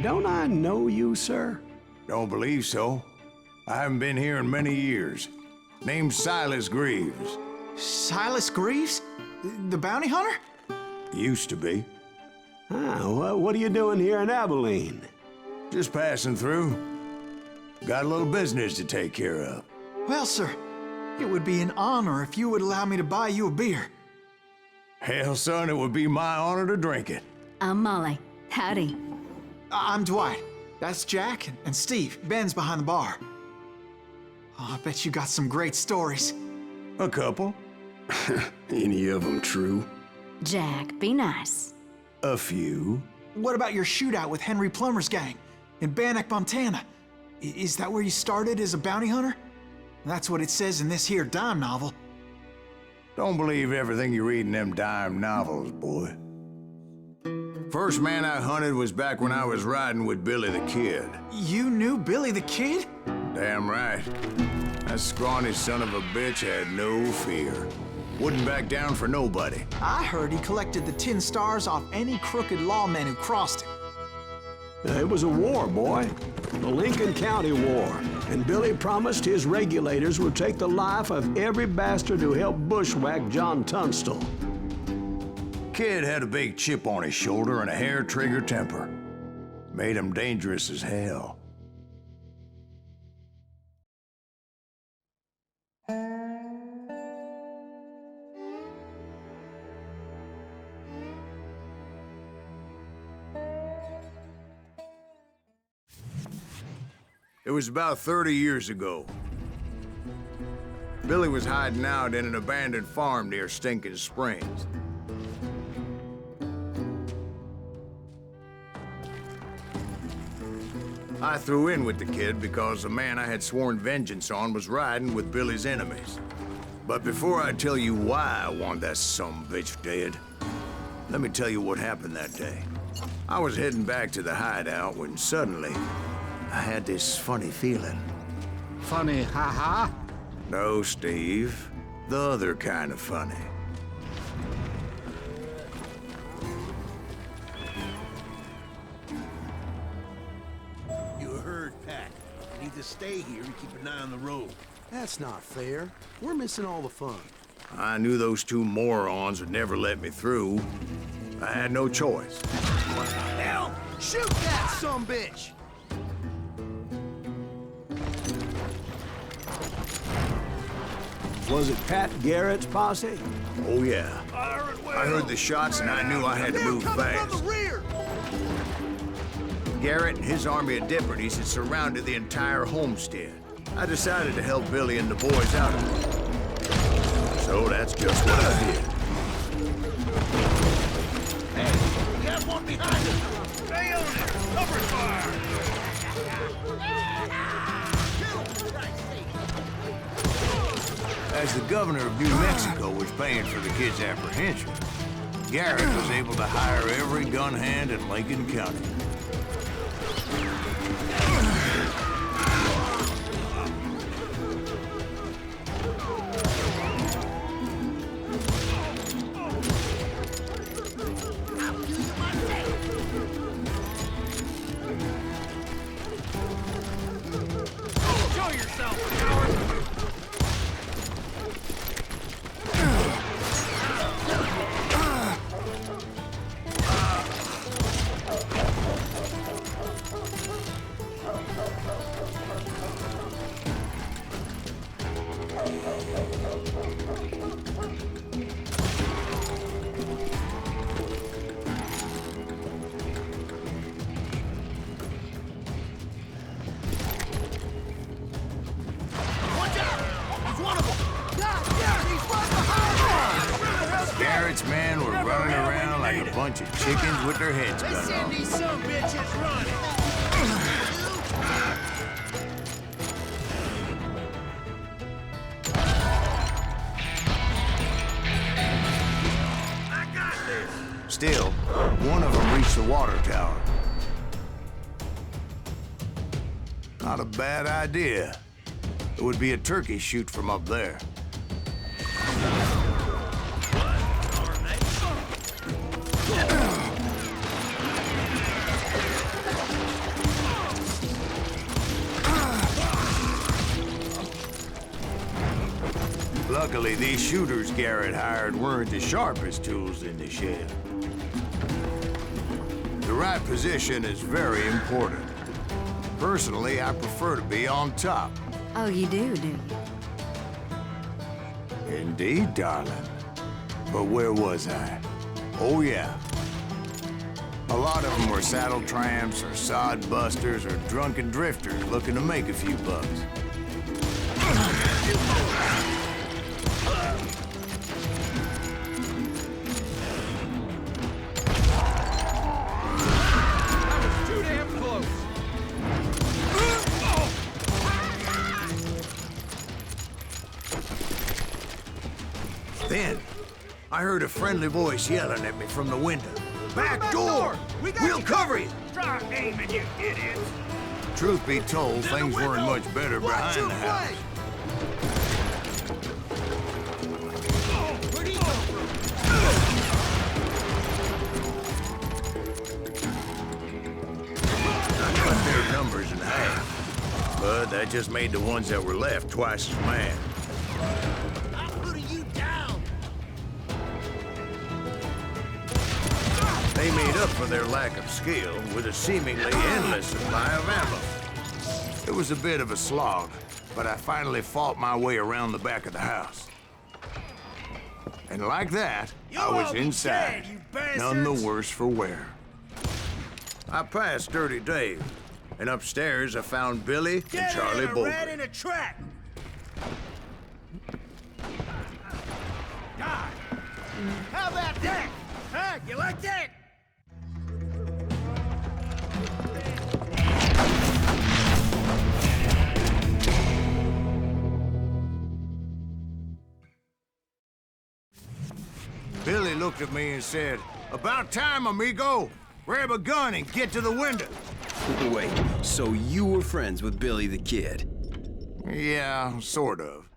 Don't I know you, sir? Don't believe so. I haven't been here in many years. Name's Silas Greaves. Silas Greaves? The bounty hunter? Used to be. Ah, what are you doing here in Abilene? Just passing through. Got a little business to take care of. Well, sir, it would be an honor if you would allow me to buy you a beer. Hell, son, it would be my honor to drink it. I'm Molly. Howdy. I'm Dwight. That's Jack and Steve. Ben's behind the bar. Oh, I bet you got some great stories. A couple. Any of them true? Jack, be nice. A few. What about your shootout with Henry Plummer's gang in Bannock, Montana? Is that where you started as a bounty hunter? That's what it says in this here dime novel. Don't believe everything you read in them dime novels, boy. First man I hunted was back when I was riding with Billy the Kid. You knew Billy the Kid? Damn right. That scrawny son of a bitch had no fear. Wouldn't back down for nobody. I heard he collected the 10 stars off any crooked lawmen who crossed him. It was a war, boy. The Lincoln County War. And Billy promised his regulators would take the life of every bastard who helped bushwhack John Tunstall. Kid had a big chip on his shoulder and a hair-trigger temper. Made him dangerous as hell. It was about 30 years ago. Billy was hiding out in an abandoned farm near Stinking Springs. I threw in with the kid because the man I had sworn vengeance on was riding with Billy's enemies. But before I tell you why I want that sumbitch dead, let me tell you what happened that day. I was heading back to the hideout when suddenly I had this funny feeling. Funny, ha-ha? No, Steve. The other kind of funny. You heard, Pat. You need to stay here and keep an eye on the road. That's not fair. We're missing all the fun. I knew those two morons would never let me through. I had no choice. What the hell? Shoot that sumbitch! Was it Pat Garrett's posse? Oh, yeah. I heard the shots and I knew I had to move fast. Garrett and his army of deputies had surrounded the entire homestead. I decided to help Billy and the boys out of it. So that's just what I did. Hey, we got one behind us! Stay on it! Cover fire! As the governor of New Mexico was paying for the kid's apprehension, Garrett was able to hire every gun hand in Lincoln County. Show yourself, coward! Garrett's men were running around like a bunch of chickens with their heads cut off. These sumbitches running! I got this! Still, one of them reached the water tower. Not a bad idea. It would be a turkey shoot from up there. Luckily, these shooters Garrett hired weren't the sharpest tools in the shed. The right position is very important. Personally, I prefer to be on top. Oh, you do you? Indeed, darling. But where was I? Oh, yeah. A lot of them were saddle tramps or sod busters or drunken drifters looking to make a few bucks. Then, I heard a friendly voice yelling at me from the window. Back door! We'll cover you! Try aiming, you idiots! Truth be told, things weren't much better behind the house. Where'd he come from? I cut their numbers in half, but that just made the ones that were left twice as mad. I'm putting you down! They made up for their lack of skill with a seemingly endless supply of ammo. It was a bit of a slog, but I finally fought my way around the back of the house. And like that, I was inside, none the worse for wear. I passed Dirty Dave, and upstairs I found Billy and Charlie Rat Bolton. in a trap! God! How about that? Huh? You like that? Billy looked at me and said, "About time, amigo. Grab a gun and get to the window." Wait, so you were friends with Billy the Kid? Yeah, sort of.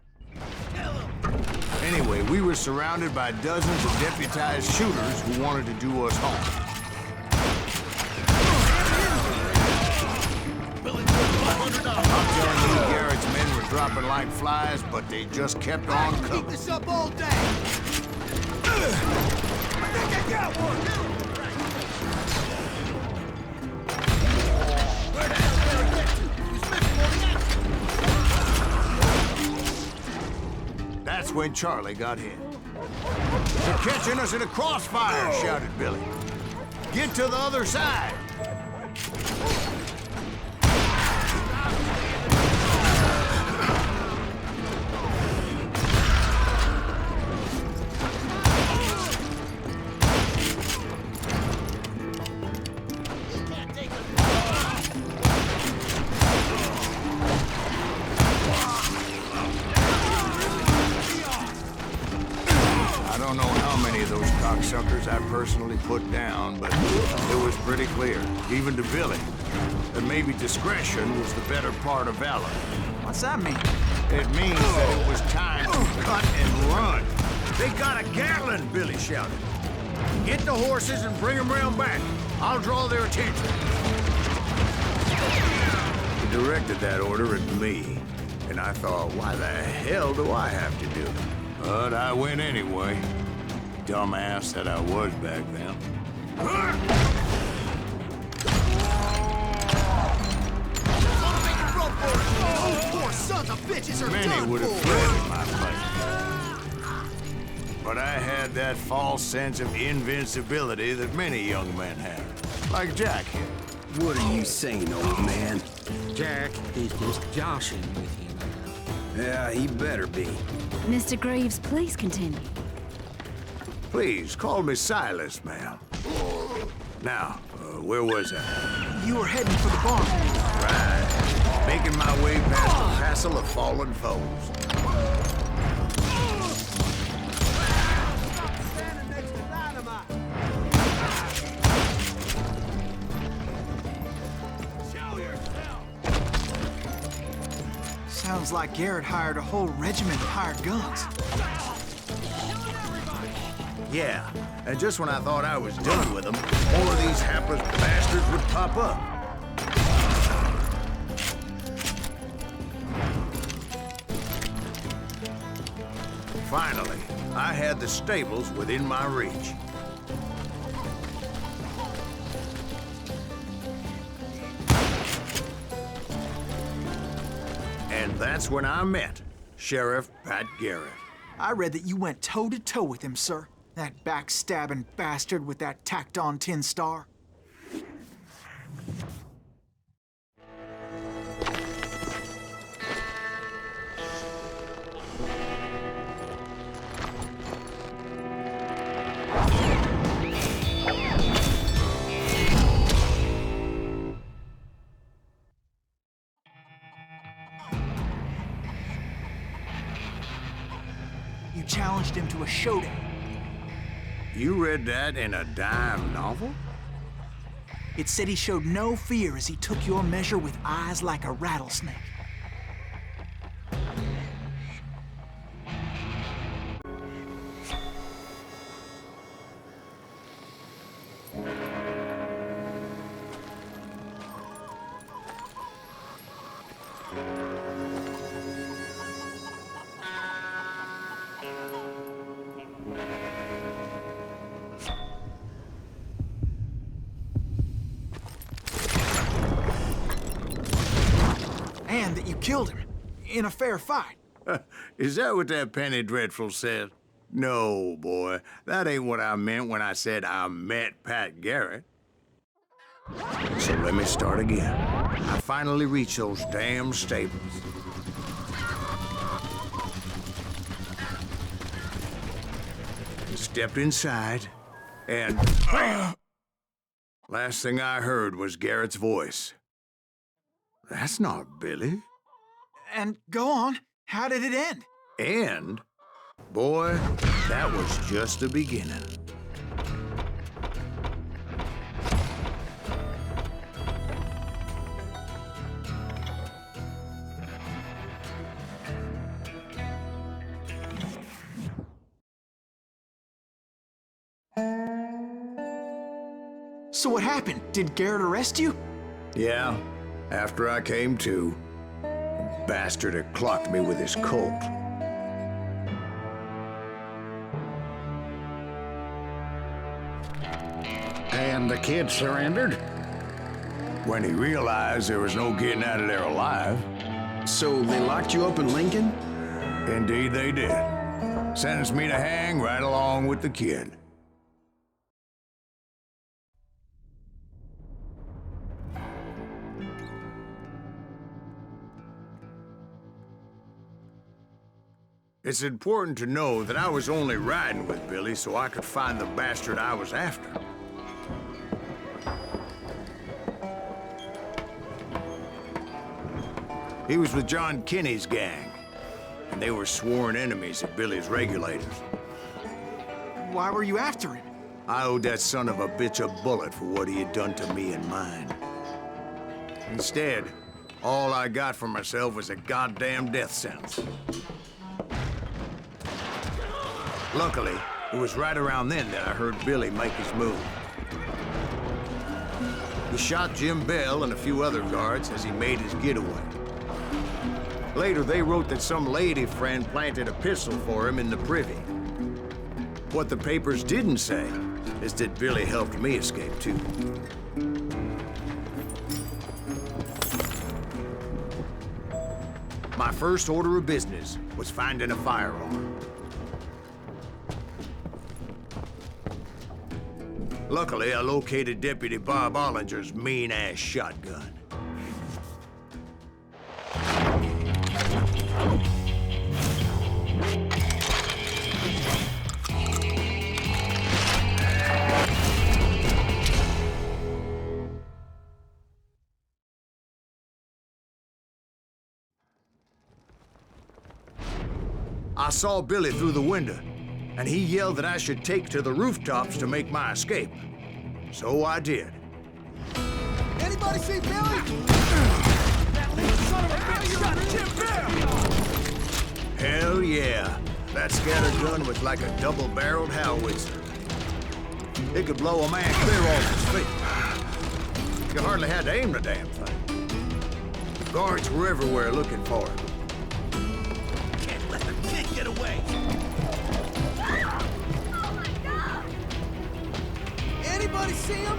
Anyway, we were surrounded by dozens of deputized shooters who wanted to do us harm. I'm telling you, Garrett's men were dropping like flies, but they just kept on Keep coming. this up all day! I think I got one! Where the hell did I get to? He's missing. That's when Charlie got hit. "They're catching us in a crossfire," shouted Billy. "Get to the other side." I don't know how many of those cocksuckers I personally put down, but it was pretty clear, even to Billy, that maybe discretion was the better part of valor. What's that mean? It means that it was time to cut and run. "They got a Gatling," Billy shouted. "Get the horses and bring them round back. I'll draw their attention." He directed that order at me, and I thought, why the hell do I have to do it? But I went anyway. Dumbass that I was back then. Poor sons of bitches are Many done would have for! fled in my place. But I had that false sense of invincibility that many young men have, like Jack here. What are you saying, old man? Jack is just joshing with you now. Yeah, he better be. Mr. Greaves, please continue. Please, call me Silas, ma'am. Now, where was I? You were heading for the barn. Right. Making my way past a passel of fallen foes. Standing next to dynamite! Show yourself! Sounds like Garrett hired a whole regiment of hired guns. Yeah, and just when I thought I was done with them, more of these hapless bastards would pop up. Finally, I had the stables within my reach. And that's when I met Sheriff Pat Garrett. I read that you went toe-to-toe with him, sir. That backstabbing bastard with that tacked-on tin star. You challenged him to a showdown. You read that in a dime novel? It said he showed no fear as he took your measure with eyes like a rattlesnake. And that you killed him in a fair fight. Is that what that Penny Dreadful said? No, boy. That ain't what I meant when I said I met Pat Garrett. So let me start again. I finally reached those damn stables. Stepped inside, and... last thing I heard was Garrett's voice. That's not Billy. And go on, how did it end? And, boy, that was just the beginning. So what happened? Did Garrett arrest you? Yeah, after I came to, the bastard had clocked me with his Colt. And the kid surrendered? When he realized there was no getting out of there alive. So they locked you up in Lincoln? Indeed they did. Sentenced me to hang right along with the kid. It's important to know that I was only riding with Billy so I could find the bastard I was after. He was with John Kinney's gang, and they were sworn enemies of Billy's regulators. Why were you after him? I owed that son of a bitch a bullet for what he had done to me and mine. Instead, all I got for myself was a goddamn death sentence. Luckily, it was right around then that I heard Billy make his move. He shot Jim Bell and a few other guards as he made his getaway. Later, they wrote that some lady friend planted a pistol for him in the privy. What the papers didn't say is that Billy helped me escape, too. My first order of business was finding a firearm. Luckily, I located Deputy Bob Ollinger's mean-ass shotgun. I saw Billy through the window, and he yelled that I should take to the rooftops to make my escape. So I did. Anybody see Billy? That little son of a bitch shot Jim Bell! Hell yeah. That scattergun was like a double-barreled howitzer. It could blow a man clear off his feet. You hardly had to aim the damn thing. Guards were everywhere looking for him. Can't let the kid get away! Anybody see him?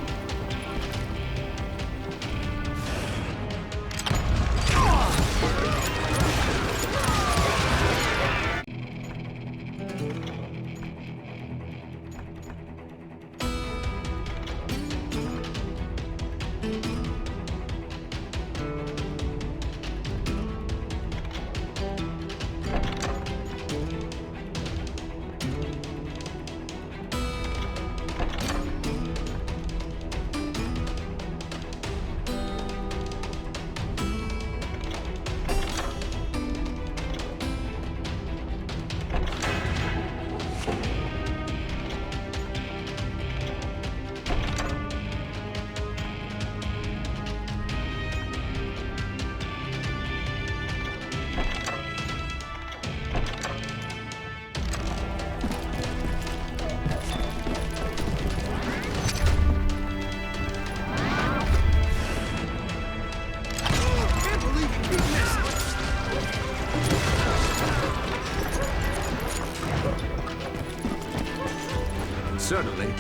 Suddenly,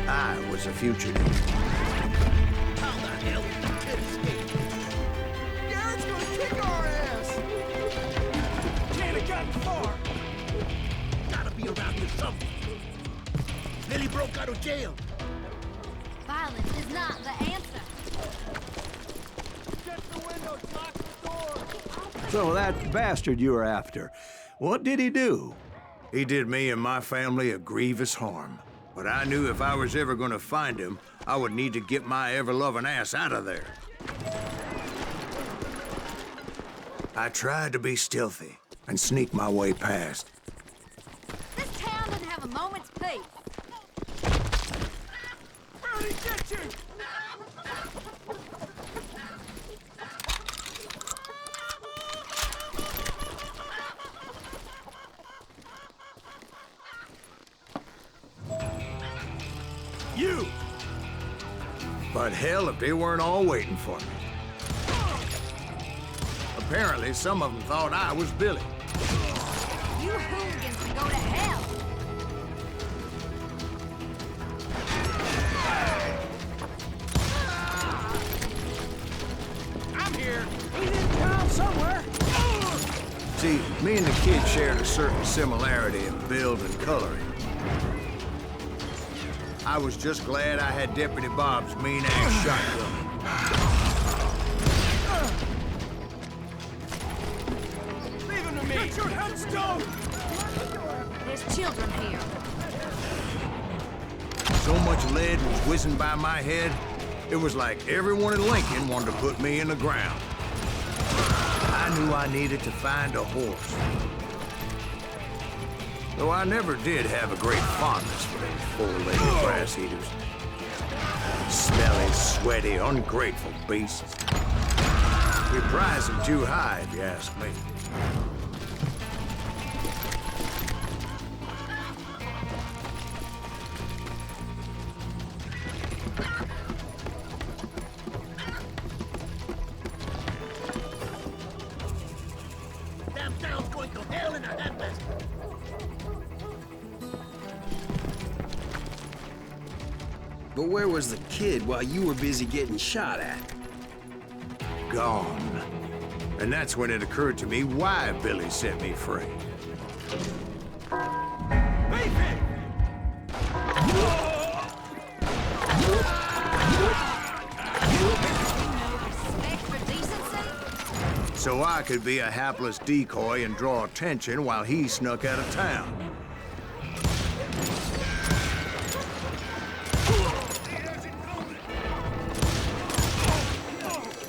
I was a fugitive. How the hell did the kid escape? Garrett's gonna kick our ass! Can't have gotten far! Gotta be around here somewhere. Billy broke out of jail. Violence is not the answer. Get the windows, lock the door! So that bastard you were after, what did he do? He did me and my family a grievous harm. But I knew if I was ever gonna find him, I would need to get my ever-loving ass out of there. I tried to be stealthy and sneak my way past. This town doesn't have a moment's peace. Where'd he get you? You! But hell, if they weren't all waiting for me. Apparently, some of them thought I was Billy. You hooligans can go to hell. I'm here. He's in town somewhere. See, me and the kid shared a certain similarity in build and coloring. I was just glad I had Deputy Bob's mean-ass shotgun. Leave him to me. Get your headstone! There's children here. So much lead was whizzing by my head, it was like everyone in Lincoln wanted to put me in the ground. I knew I needed to find a horse. Though I never did have a great fondness for those four-legged grass eaters. Smelly, sweaty, ungrateful beasts. We prize them too high, if you ask me. Damn town's going to hell in a handbasket. But where was the kid while you were busy getting shot at? Gone. And that's when it occurred to me why Billy set me free. Respect for decency? So I could be a hapless decoy and draw attention while he snuck out of town.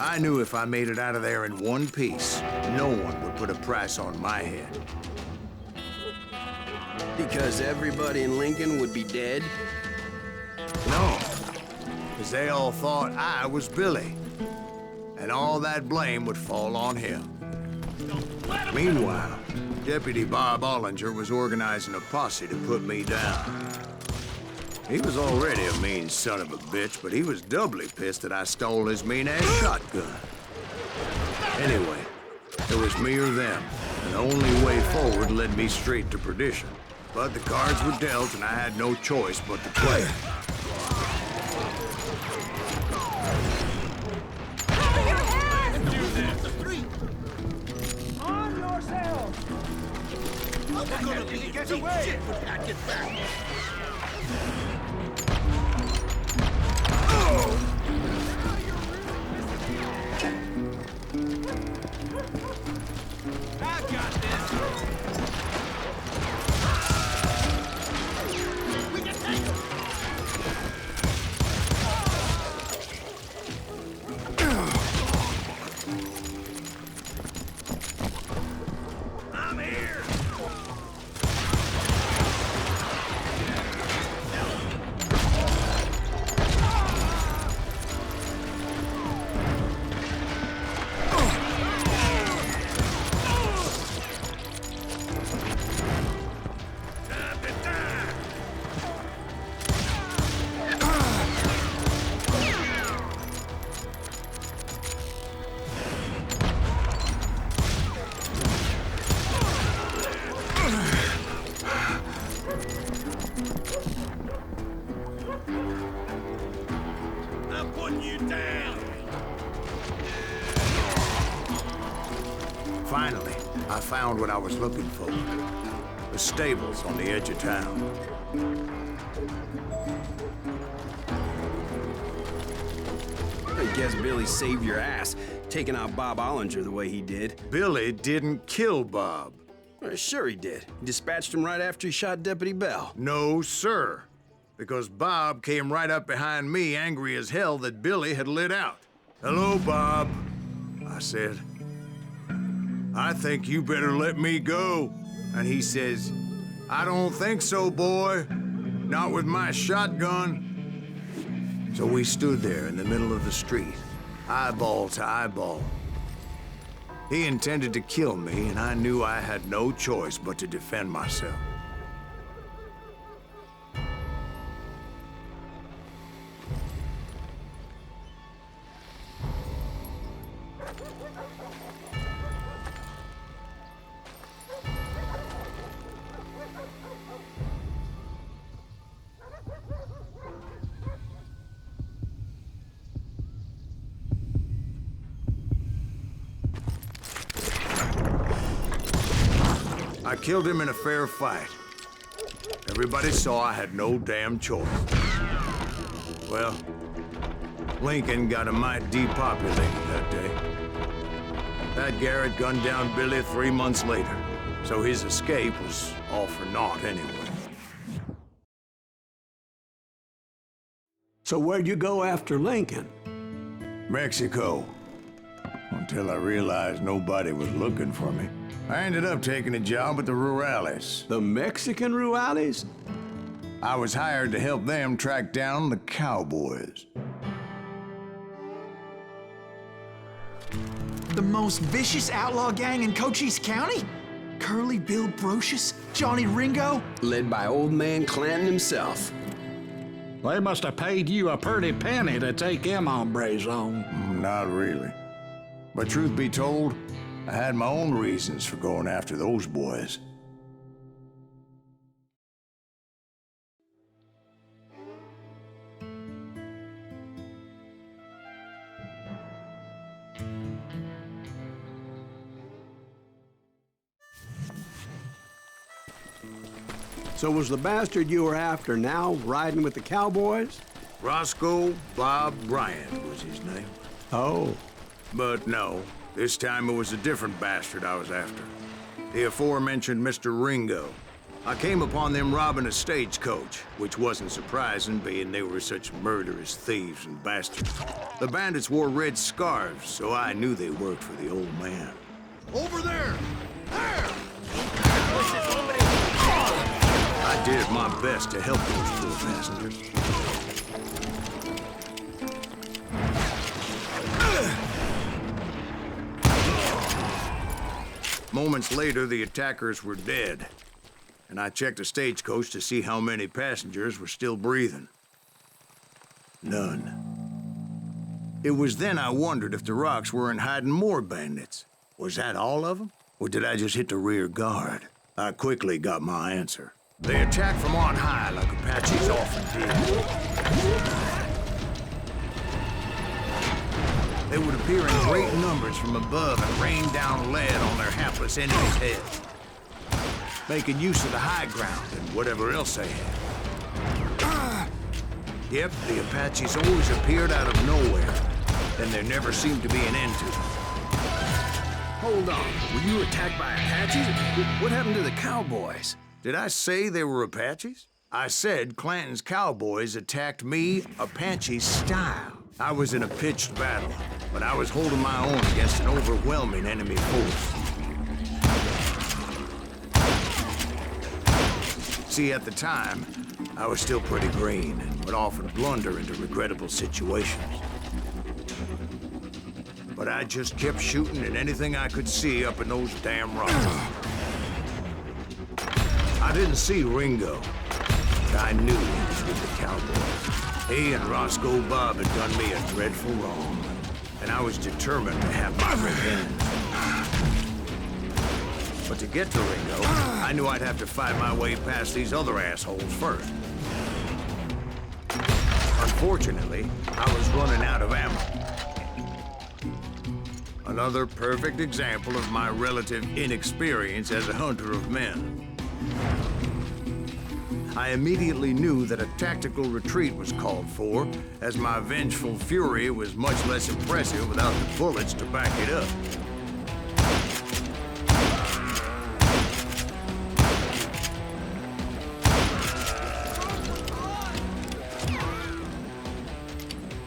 I knew if I made it out of there in one piece, no one would put a price on my head. Because everybody in Lincoln would be dead? No, because they all thought I was Billy. And all that blame would fall on him. Meanwhile, Deputy Bob Ollinger was organizing a posse to put me down. He was already a mean son of a bitch, but he was doubly pissed that I stole his mean-ass shotgun. Anyway, it was me or them, and the only way forward led me straight to perdition. But the cards were dealt, and I had no choice but to play. Get away! Shit, we gotta get back. I've got this. We can take him. I'm here. I'm putting you down. Finally, I found what I was looking for. The stables on the edge of town. I guess Billy saved your ass, taking out Bob Ollinger the way he did. Billy didn't kill Bob. Well, sure he did. He dispatched him right after he shot Deputy Bell. No, sir. Because Bob came right up behind me, angry as hell that Billy had lit out. "Hello, Bob," I said. "I think you better let me go." And he says, "I don't think so, boy. Not with my shotgun." So we stood there in the middle of the street, eyeball to eyeball. He intended to kill me, and I knew I had no choice but to defend myself. I killed him in a fair fight. Everybody saw I had no damn choice. Well, Lincoln got a mite depopulated that day. That Garrett gunned down Billy 3 months later, so his escape was all for naught anyway. So where'd you go after Lincoln? Mexico. Until I realized nobody was looking for me. I ended up taking a job at the Rurales. The Mexican Rurales? I was hired to help them track down the Cowboys. The most vicious outlaw gang in Cochise County? Curly Bill Brocious? Johnny Ringo? Led by old man Clanton himself. They must have paid you a pretty penny to take them hombres on. Not really. But truth be told, I had my own reasons for going after those boys. So was the bastard you were after now riding with the Cowboys? Roscoe Bob Bryant was his name. Oh. But no, this time it was a different bastard I was after. The aforementioned Mr. Ringo. I came upon them robbing a stagecoach, which wasn't surprising, being they were such murderous thieves and bastards. The bandits wore red scarves, so I knew they worked for the old man. Over there! There! I did my best to help those poor passengers. Moments later, the attackers were dead, and I checked the stagecoach to see how many passengers were still breathing. None. It was then I wondered if the rocks weren't hiding more bandits. Was that all of them? Or did I just hit the rear guard? I quickly got my answer. They attacked from on high like Apaches often did. They would appear in great numbers from above and rain down lead on their hapless enemies' heads. making use of the high ground and whatever else they had. Yep, the Apaches always appeared out of nowhere, and there never seemed to be an end to them. Hold on, were you attacked by Apaches? What happened to the Cowboys? Did I say they were Apaches? I said Clanton's Cowboys attacked me Apache style. I was in a pitched battle, but I was holding my own against an overwhelming enemy force. See, at the time, I was still pretty green and would often blunder into regrettable situations. But I just kept shooting at anything I could see up in those damn rocks. I didn't see Ringo, but I knew he was with the Cowboys. He and Roscoe Bob had done me a dreadful wrong, and I was determined to have my revenge. But to get to Ringo, I knew I'd have to fight my way past these other assholes first. Unfortunately, I was running out of ammo. Another perfect example of my relative inexperience as a hunter of men. I immediately knew that a tactical retreat was called for, as my vengeful fury was much less impressive without the bullets to back it up.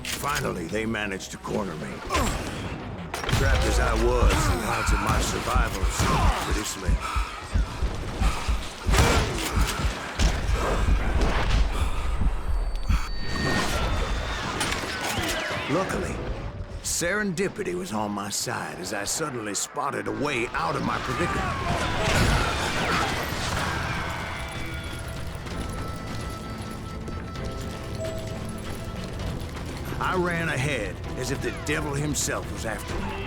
Finally, they managed to corner me. Trapped as I was, the odds of my survival seemed pretty slim. Luckily, serendipity was on my side as I suddenly spotted a way out of my predicament. I ran ahead as if the devil himself was after me.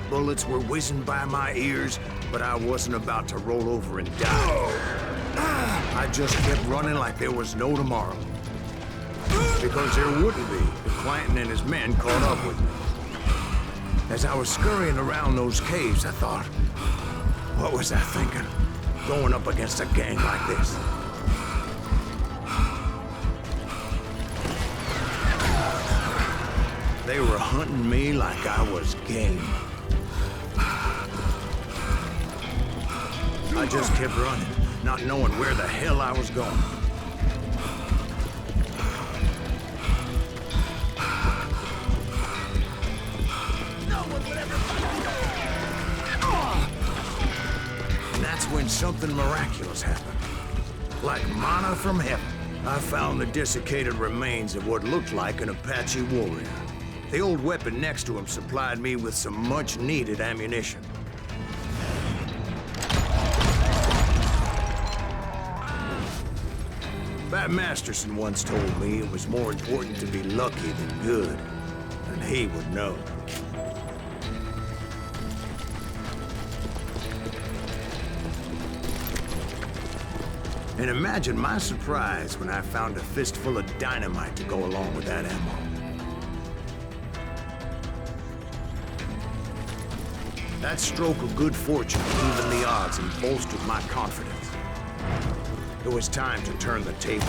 Bullets were whizzing by my ears, but I wasn't about to roll over and die. I just kept running like there was no tomorrow. Because there wouldn't be if Clanton and his men caught up with me. As I was scurrying around those caves, I thought, what was I thinking? Going up against a gang like this? They were hunting me like I was game. I just kept running, not knowing where the hell I was going. And that's when something miraculous happened. Like manna from heaven, I found the desiccated remains of what looked like an Apache warrior. The old weapon next to him supplied me with some much-needed ammunition. Bat Masterson once told me it was more important to be lucky than good, and he would know. And imagine my surprise when I found a fistful of dynamite to go along with that ammo. That stroke of good fortune evened the odds and bolstered my confidence. It was time to turn the table.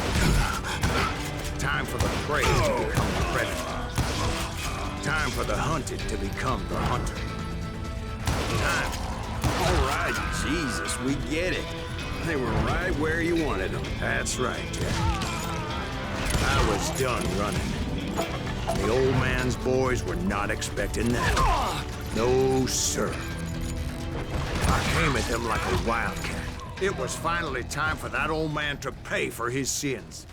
Time for the prey to become the predator. Time for the hunted to become the hunter. Time. All right, Jesus, we get it. They were right where you wanted them. That's right, Jack. I was done running. The old man's boys were not expecting that. No, sir. I came at them like a wildcat. It was finally time for that old man to pay for his sins.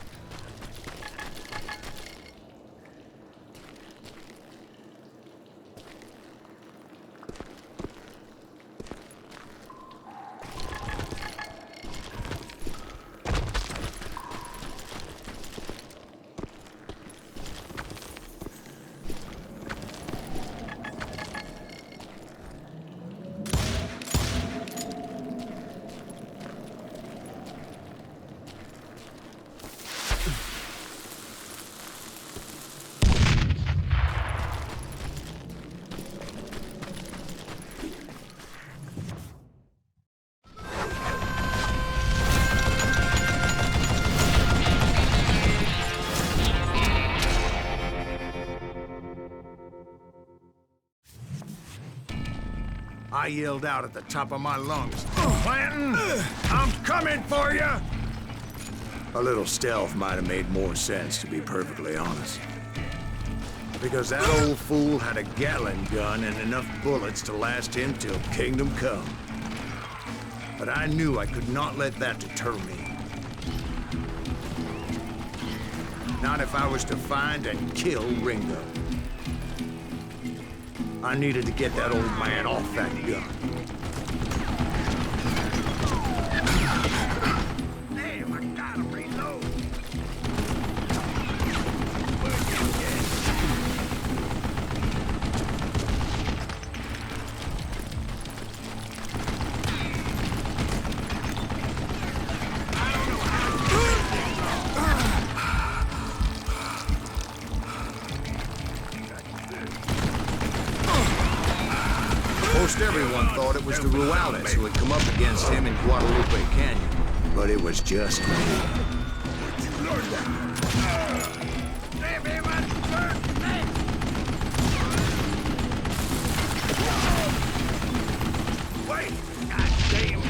I yelled out at the top of my lungs, "Clanton, I'm coming for you!" A little stealth might have made more sense, to be perfectly honest. Because that old fool had a Gatling gun and enough bullets to last him till kingdom come. But I knew I could not let that deter me. Not if I was to find and kill Ringo. I needed to get that old man off that gun. Damn, I gotta reload. Most everyone thought it was the Ruales who had come up against him in Guadalupe Canyon, but it was just me. Wait! Goddamn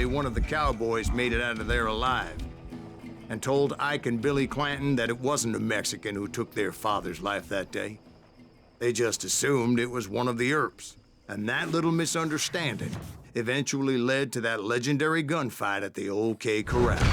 one of the Cowboys made it out of there alive and told Ike and Billy Clanton that it wasn't a Mexican who took their father's life that day. They just assumed it was one of the Earps, and that little misunderstanding eventually led to that legendary gunfight at the OK Corral.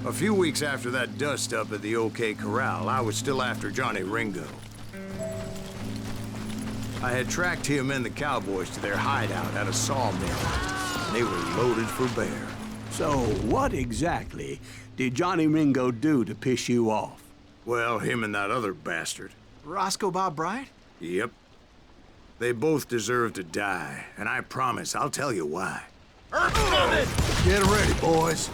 A few weeks after that dust-up at the OK Corral, I was still after Johnny Ringo. I had tracked him and the Cowboys to their hideout at a sawmill, and they were loaded for bear. So what exactly did Johnny Ringo do to piss you off? Well, him and that other bastard. Roscoe Bob Bryant? Yep. They both deserve to die, and I promise I'll tell you why. Get ready, boys.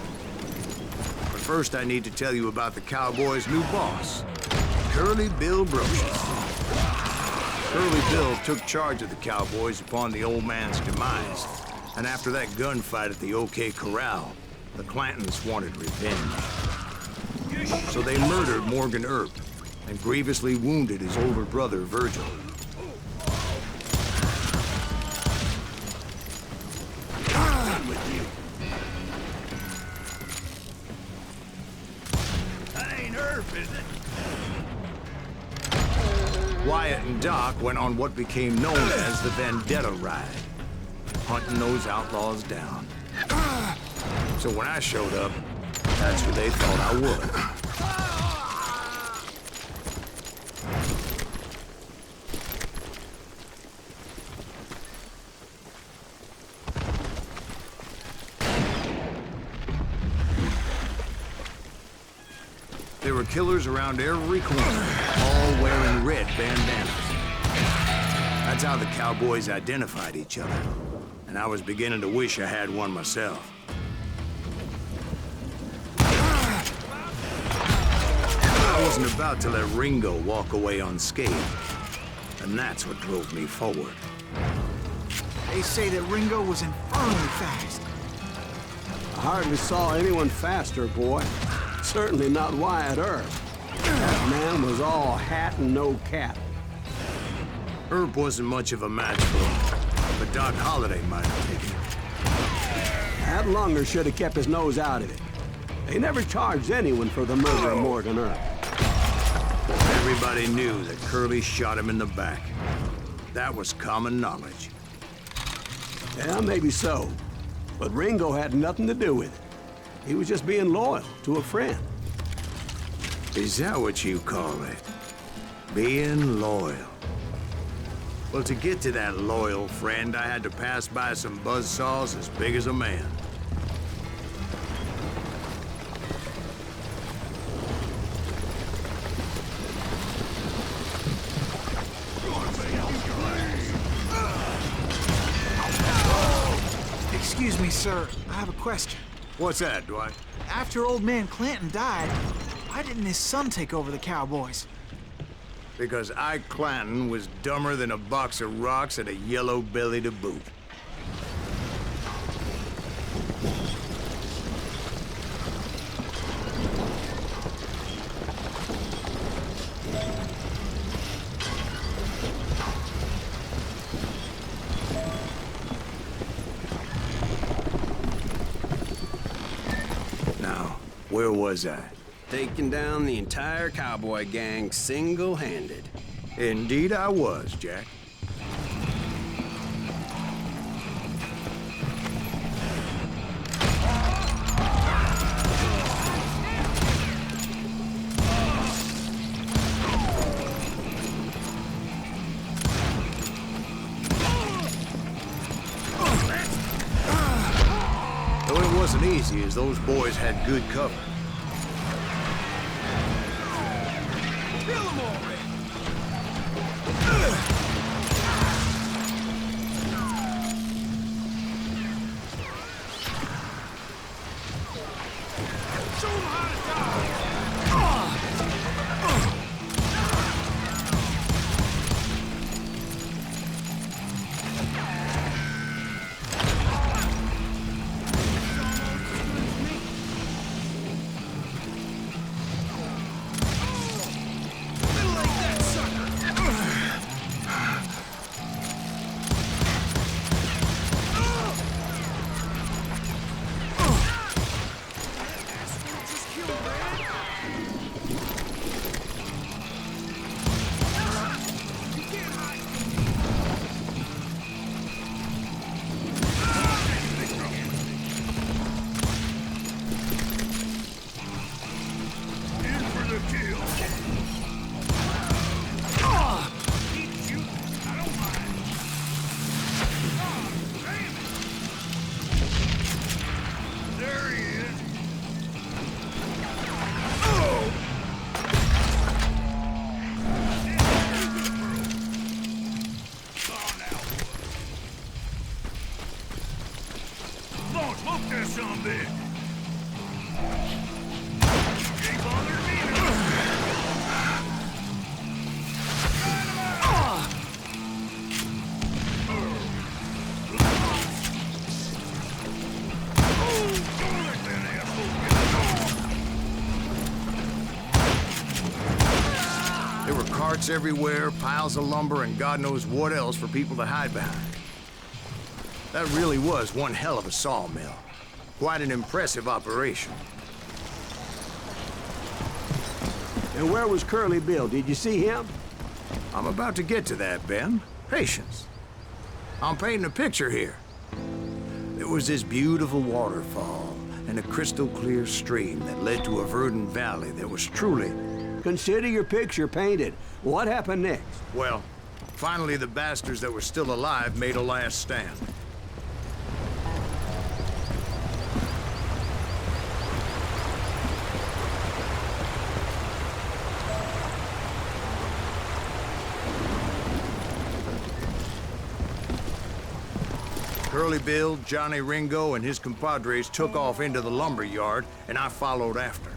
First, I need to tell you about the Cowboys' new boss, Curly Bill Brocious. Curly Bill took charge of the Cowboys upon the old man's demise, and after that gunfight at the OK Corral, the Clantons wanted revenge. So they murdered Morgan Earp and grievously wounded his older brother, Virgil. Wyatt and Doc went on what became known as the Vendetta Ride, hunting those outlaws down. So when I showed up, that's who they thought I would. There were killers around every corner, all wearing red bandanas. That's how the Cowboys identified each other, and I was beginning to wish I had one myself. I wasn't about to let Ringo walk away unscathed, and that's what drove me forward. They say that Ringo was infernally fast. I hardly saw anyone faster, boy. Certainly not Wyatt Earp. That man was all hat and no cap. Earp wasn't much of a match for him, but Doc Holliday might have taken it. That Lunger should have kept his nose out of it. They never charged anyone for the murder of Morgan Earp. Everybody knew that Curly shot him in the back. That was common knowledge. Yeah, maybe so. But Ringo had nothing to do with it. He was just being loyal to a friend. Is that what you call it? Being loyal? Well, to get to that loyal friend, I had to pass by some buzzsaws as big as a man. Excuse me, sir. I have a question. What's that, Dwight? After old man Clanton died, why didn't his son take over the Cowboys? Because Ike Clanton was dumber than a box of rocks and a yellow belly to boot. Now, where was I? Taking down the entire cowboy gang single-handed. Indeed I was, Jack. Though it wasn't easy, as those boys had good cover. There were carts everywhere, piles of lumber, and God knows what else for people to hide behind. That really was one hell of a sawmill. Quite an impressive operation. And where was Curly Bill? Did you see him? I'm about to get to that, Ben. Patience. I'm painting a picture here. There was this beautiful waterfall and a crystal clear stream that led to a verdant valley that was truly... Consider your picture painted. What happened next? Well, finally the bastards that were still alive made a last stand. Curly Bill, Johnny Ringo, and his compadres took off into the lumber yard, and I followed after.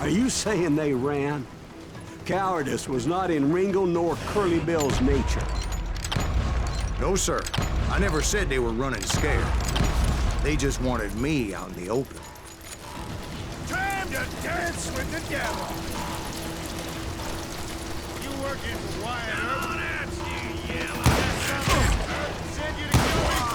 Are you saying they ran? Cowardice was not in Ringo nor Curly Bill's nature. No, sir. I never said they were running scared. They just wanted me out in the open. Time to dance with the devil! You working for Wyatt Earp? Come on out, you yellow! Earp said you to kill him!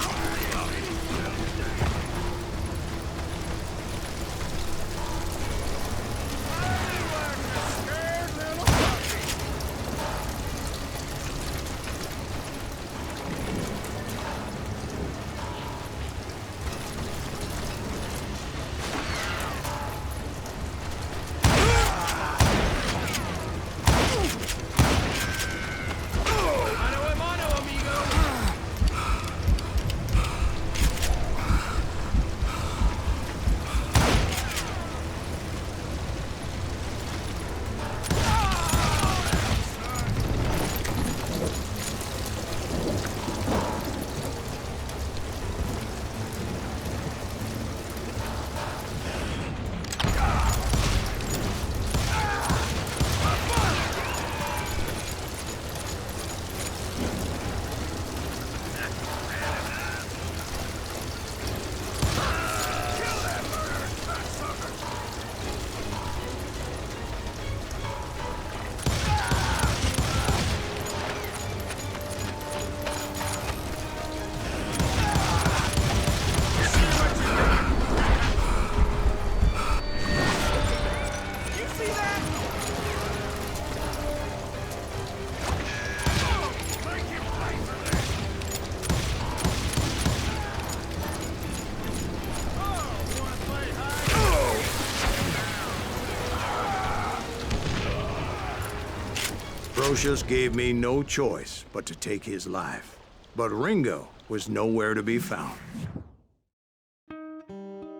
Brocious gave me no choice but to take his life. But Ringo was nowhere to be found.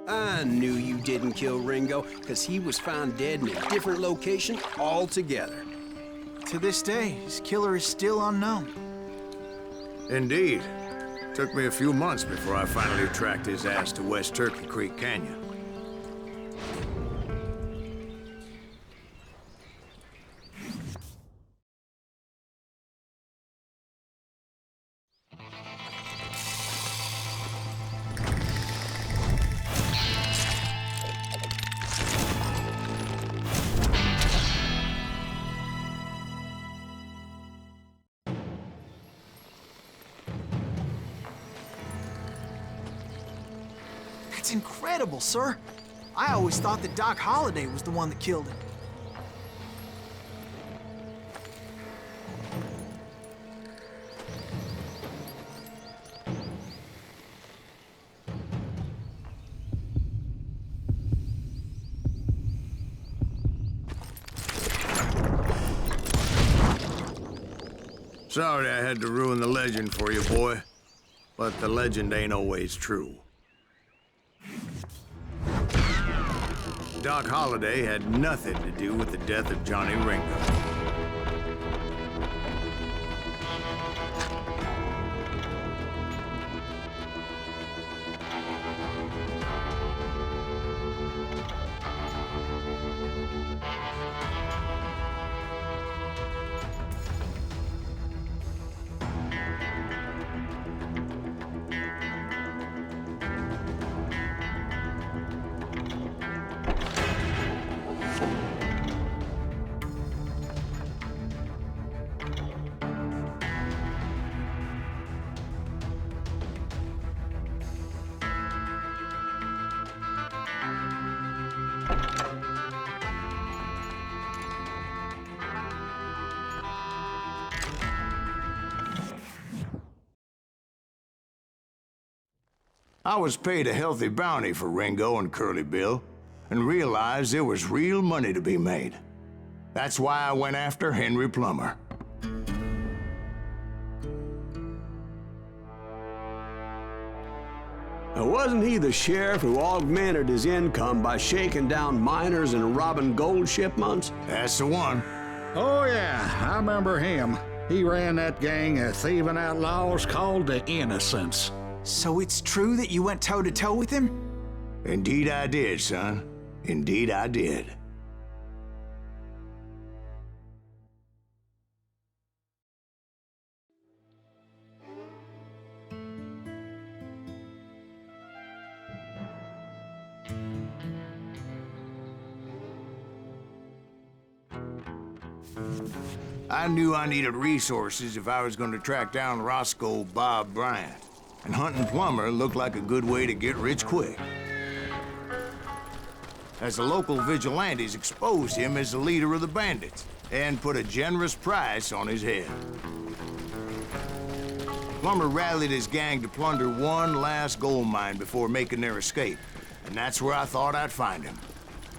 I knew you didn't kill Ringo, because he was found dead in a different location altogether. To this day, his killer is still unknown. Indeed. Took me a few months before I finally tracked his ass to West Turkey Creek Canyon. That's incredible, sir. I always thought that Doc Holliday was the one that killed him. Sorry I had to ruin the legend for you, boy. But the legend ain't always true. Doc Holliday had nothing to do with the death of Johnny Ringo. I was paid a healthy bounty for Ringo and Curly Bill, and realized there was real money to be made. That's why I went after Henry Plummer. Wasn't he the sheriff who augmented his income by shaking down miners and robbing gold shipments? That's the one. Oh, yeah, I remember him. He ran that gang of thieving outlaws called the Innocents. So it's true that you went toe-to-toe with him? Indeed I did, son. Indeed I did. I knew I needed resources if I was going to track down Roscoe Bob Bryant. And hunting Plummer looked like a good way to get rich quick. As the local vigilantes exposed him as the leader of the bandits and put a generous price on his head. Plummer rallied his gang to plunder one last gold mine before making their escape, and that's where I thought I'd find him.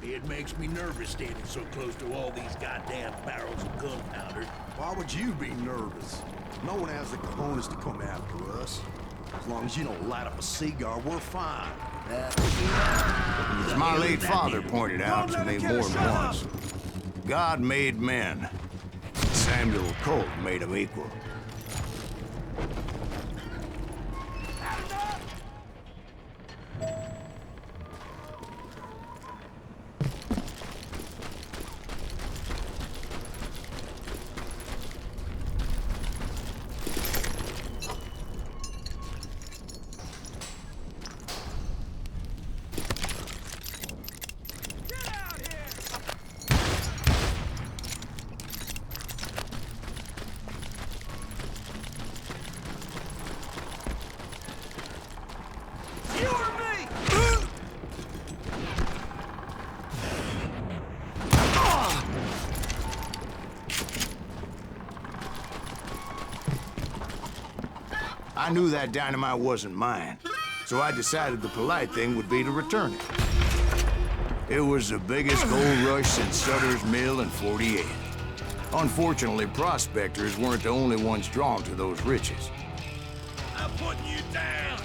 It makes me nervous standing so close to all these goddamn barrels of gunpowder. Why would you be nervous? No one has the cojones to come after us. As long as you don't light up a cigar, we're fine. As my late father pointed out to me more than once, God made men. Samuel Colt made them equal. I knew that dynamite wasn't mine, so I decided the polite thing would be to return it. It was the biggest gold rush since Sutter's Mill in '48. Unfortunately, prospectors weren't the only ones drawn to those riches. I'm putting you down!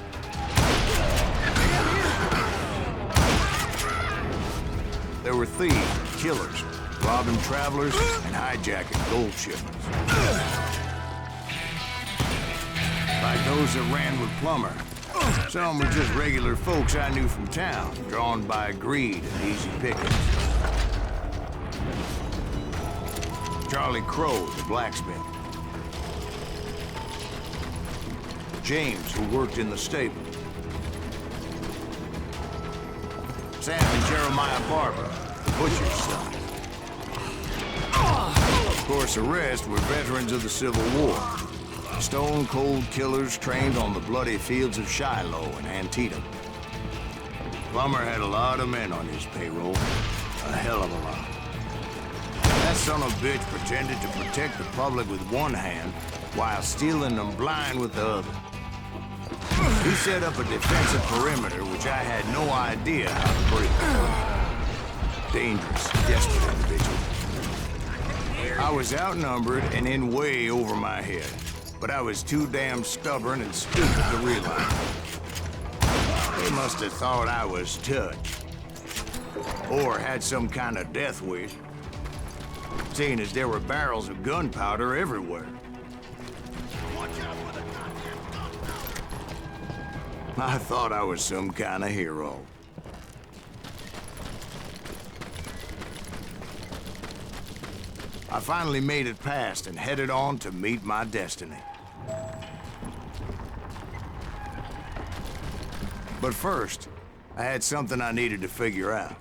There were thieves, killers, robbing travelers, and hijacking gold shipments. Like those that ran with Plummer. Some were just regular folks I knew from town, drawn by greed and easy pickings. Charlie Crow, the blacksmith. James, who worked in the stable. Sam and Jeremiah Barber, the butcher's son. Of course, the rest were veterans of the Civil War. Stone-cold killers trained on the bloody fields of Shiloh and Antietam. Plummer had a lot of men on his payroll. A hell of a lot. That son of a bitch pretended to protect the public with one hand while stealing them blind with the other. He set up a defensive perimeter which I had no idea how to break. Dangerous, desperate individual. I was outnumbered and in way over my head. But I was too damn stubborn and stupid to realize. They must have thought I was touched. Or had some kind of death wish. Seeing as there were barrels of gunpowder everywhere. I thought I was some kind of hero. I finally made it past and headed on to meet my destiny. But first, I had something I needed to figure out.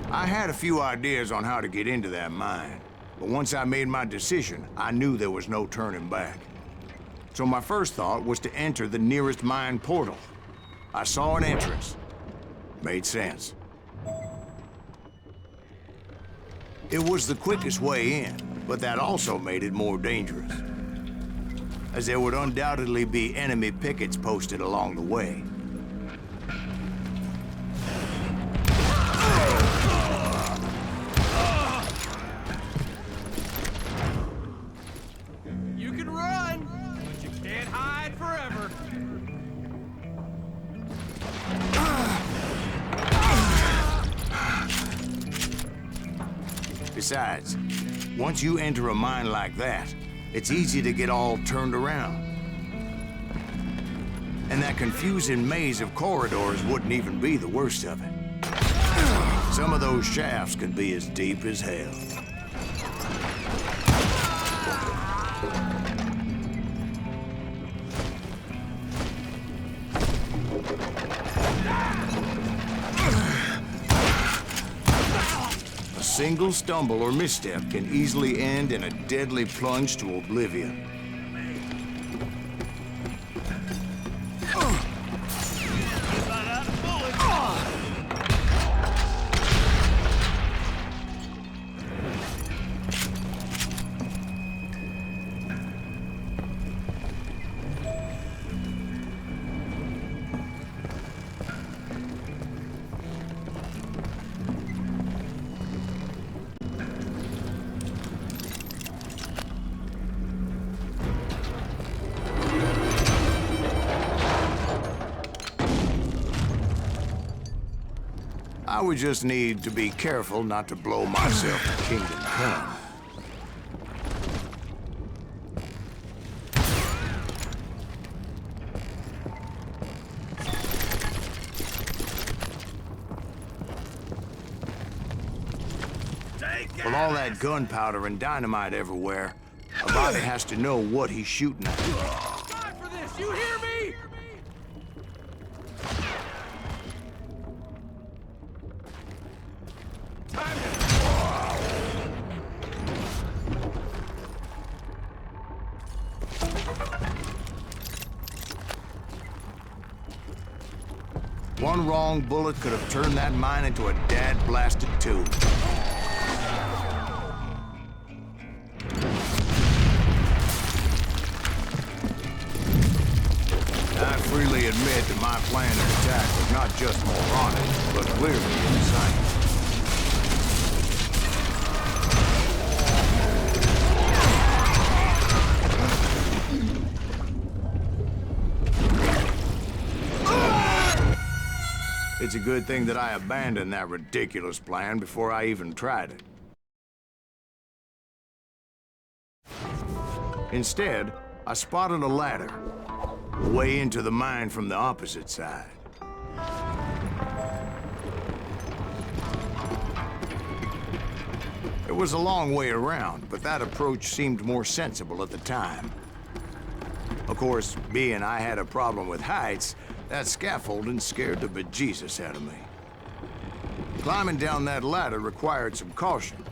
I had a few ideas on how to get into that mine, but once I made my decision, I knew there was no turning back. So my first thought was to enter the nearest mine portal. I saw an entrance. Made sense. It was the quickest way in, but that also made it more dangerous, as there would undoubtedly be enemy pickets posted along the way. You can run, but you can't hide forever. Besides, once you enter a mine like that, it's easy to get all turned around. And that confusing maze of corridors wouldn't even be the worst of it. Some of those shafts could be as deep as hell. A single stumble or misstep can easily end in a deadly plunge to oblivion. I would just need to be careful not to blow myself to kingdom come. With all that gunpowder and dynamite everywhere, a body has to know what he's shooting at. Time for this, you hear me? One wrong bullet could have turned that mine into a dad-blasted tomb. I freely admit that my plan of attack was not just moronic, but clearly insane. It's a good thing that I abandoned that ridiculous plan before I even tried it. Instead, I spotted a ladder, a way into the mine from the opposite side. It was a long way around, but that approach seemed more sensible at the time. Of course, being I had a problem with heights, that scaffolding scared the bejesus out of me. Climbing down that ladder required some caution,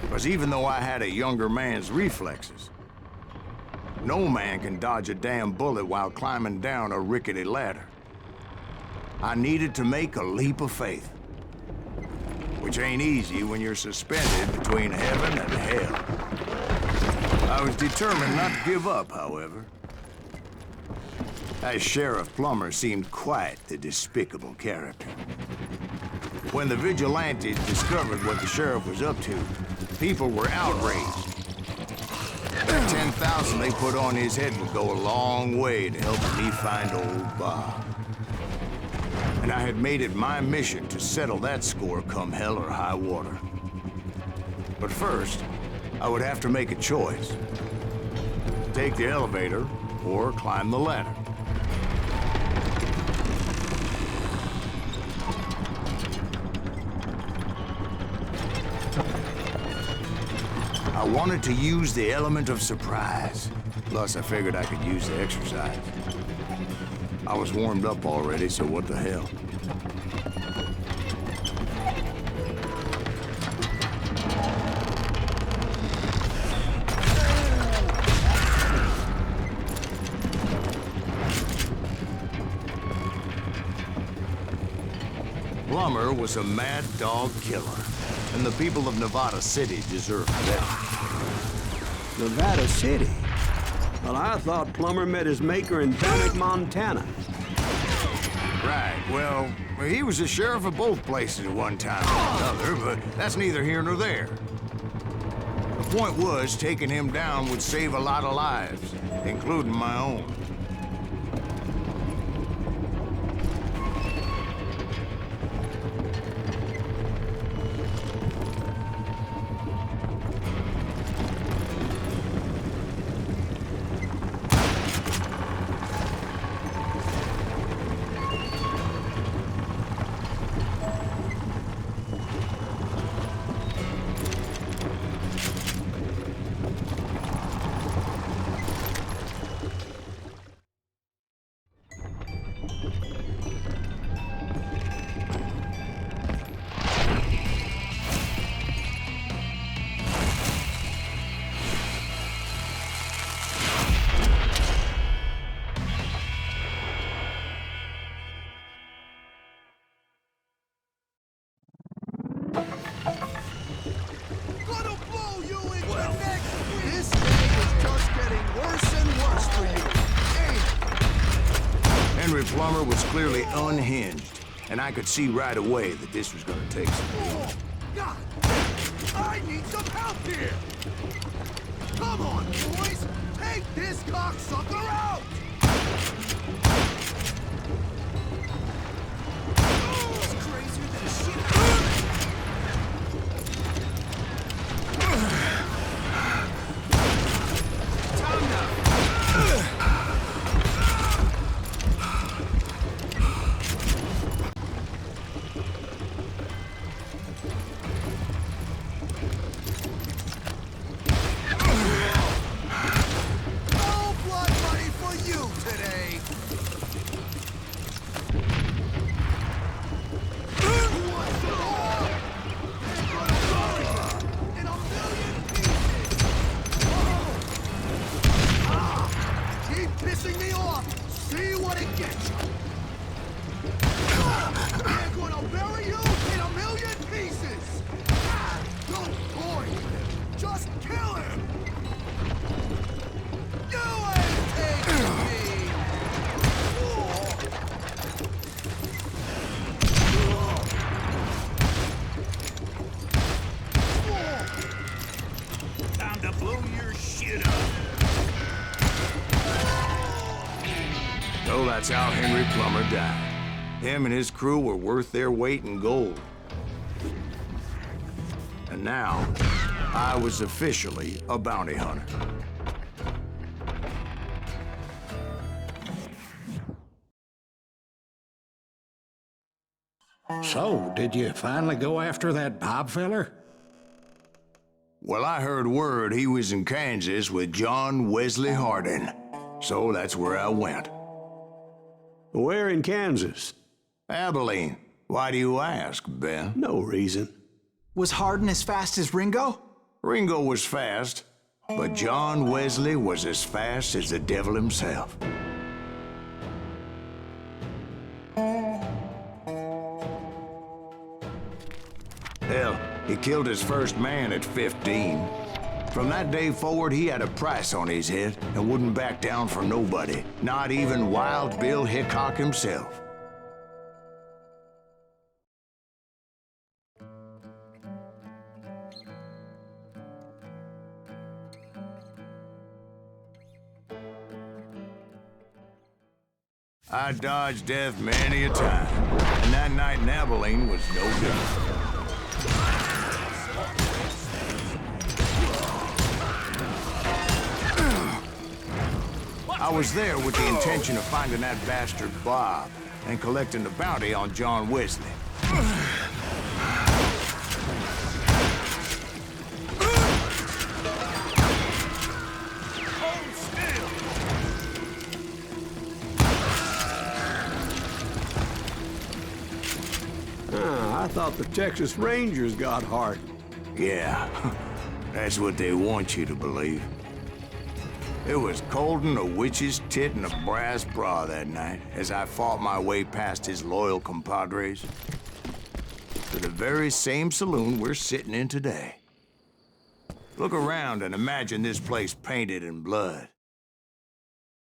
because even though I had a younger man's reflexes, no man can dodge a damn bullet while climbing down a rickety ladder. I needed to make a leap of faith, which ain't easy when you're suspended between heaven and hell. I was determined not to give up, however. That Sheriff Plummer seemed quite the despicable character. When the vigilantes discovered what the sheriff was up to, people were outraged. That 10,000 they put on his head would go a long way to helping me find old Bob. And I had made it my mission to settle that score come hell or high water. But first, I would have to make a choice. Take the elevator or climb the ladder. I wanted to use the element of surprise. Plus, I figured I could use the exercise. I was warmed up already, so what the hell? Plummer was a mad dog killer, and the people of Nevada City deserved that. Nevada City? Well, I thought Plummer met his maker in Bannock, Montana. Right, well, he was the sheriff of both places at one time or another, but that's neither here nor there. The point was, taking him down would save a lot of lives, including my own. Plummer was clearly unhinged, and I could see right away that this was gonna take some doing. God! I need some help here! Come on, boys! Take this cocksucker out! It's crazier than shit! Time now! So that's how Henry Plummer died. Him and his crew were worth their weight in gold. And now, I was officially a bounty hunter. So, did you finally go after that Bob feller? Well, I heard word he was in Kansas with John Wesley Hardin. So that's where I went. Where in Kansas? Abilene. Why do you ask, Ben? No reason. Was Hardin as fast as Ringo? Ringo was fast, but John Wesley was as fast as the devil himself. Hell, he killed his first man at 15. From that day forward, he had a price on his head and wouldn't back down for nobody, not even Wild Bill Hickok himself. I dodged death many a time, and that night in Abilene was no different. I was there with the intention of finding that bastard Bob and collecting the bounty on John Wesley. I thought the Texas Rangers got Hardin. Yeah, that's what they want you to believe. It was coldin' a witch's tit and a brass bra that night as I fought my way past his loyal compadres to the very same saloon we're sitting in today. Look around and imagine this place painted in blood.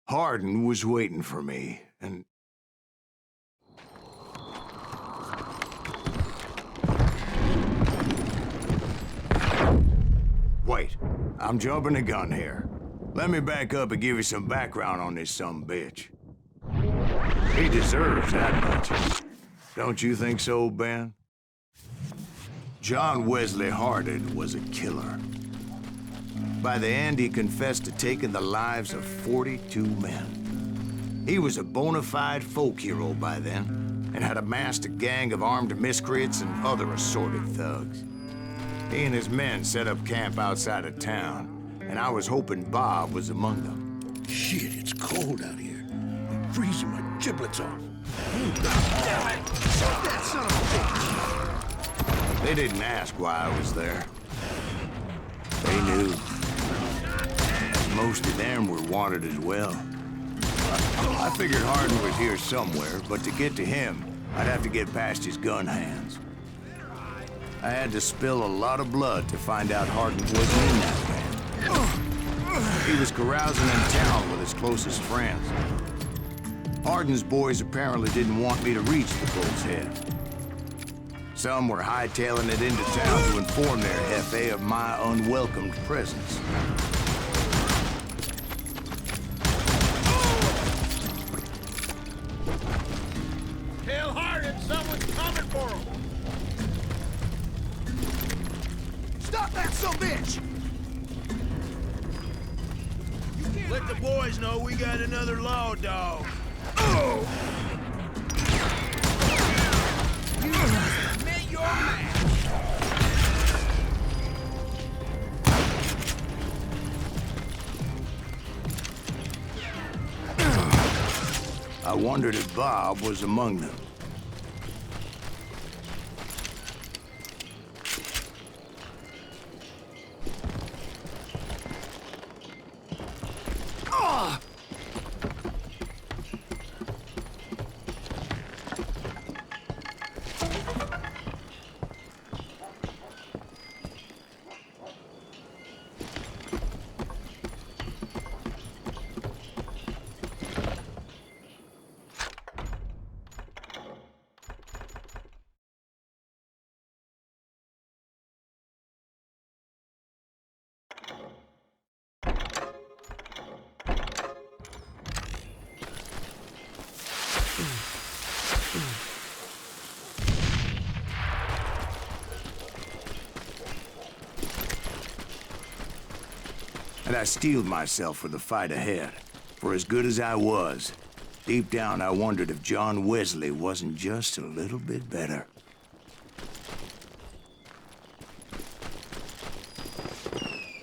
Hardin was waiting for me, and wait, I'm jumping the gun here. Let me back up and give you some background on this sumbitch. He deserves that much. Don't you think so, Ben? John Wesley Hardin was a killer. By the end, he confessed to taking the lives of 42 men. He was a bona fide folk hero by then, and had amassed a gang of armed miscreants and other assorted thugs. He and his men set up camp outside of town, and I was hoping Bob was among them. Shit, it's cold out here. I'm freezing my giblets off. Damn it! Shoot that son of a bitch! They didn't ask why I was there. They knew. Most of them were wanted as well. I figured Hardin was here somewhere, but to get to him, I'd have to get past his gun hands. I had to spill a lot of blood to find out Hardin wasn't in that band. He was carousing in town with his closest friends. Hardin's boys apparently didn't want me to reach the bull's head. Some were hightailing it into town to inform their jefe of my unwelcomed presence. Tell Hardin someone's coming for him! Stop that sumbitch! Let the boys know we got another law dog. Oh! You just met your match! I wondered if Bob was among them. and I steeled myself for the fight ahead. For as good as I was, deep down I wondered if John Wesley wasn't just a little bit better.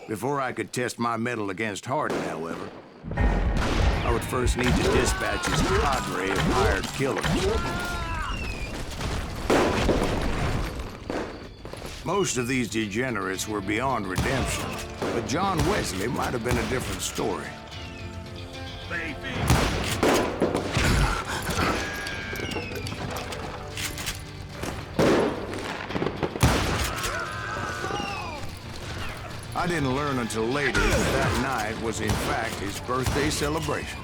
Before I could test my mettle against Hardin, however, I would first need to dispatch his cadre of hired killers. Most of these degenerates were beyond redemption, but John Wesley might have been a different story. I didn't learn until later that that night was in fact his birthday celebration.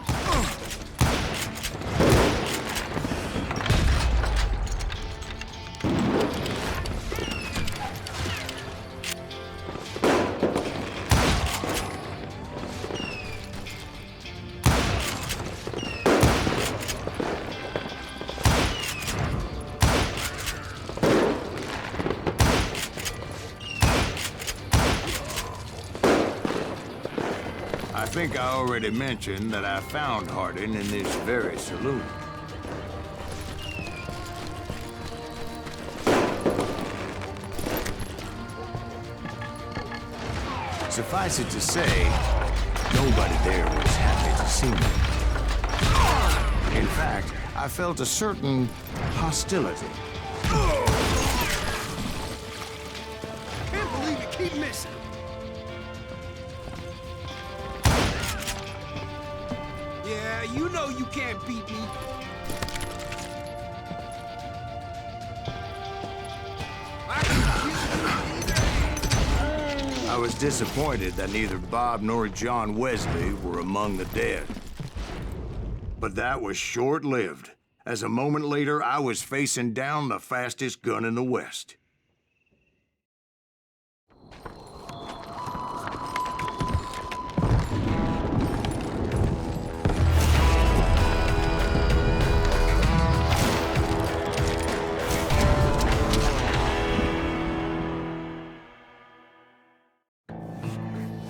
I think I already mentioned that I found Hardin in this very saloon. Suffice it to say, nobody there was happy to see me. In fact, I felt a certain hostility. Can't believe you keep missing. Yeah, you know you can't beat me. I was disappointed that neither Bob nor John Wesley were among the dead. But that was short-lived, as a moment later I was facing down the fastest gun in the West.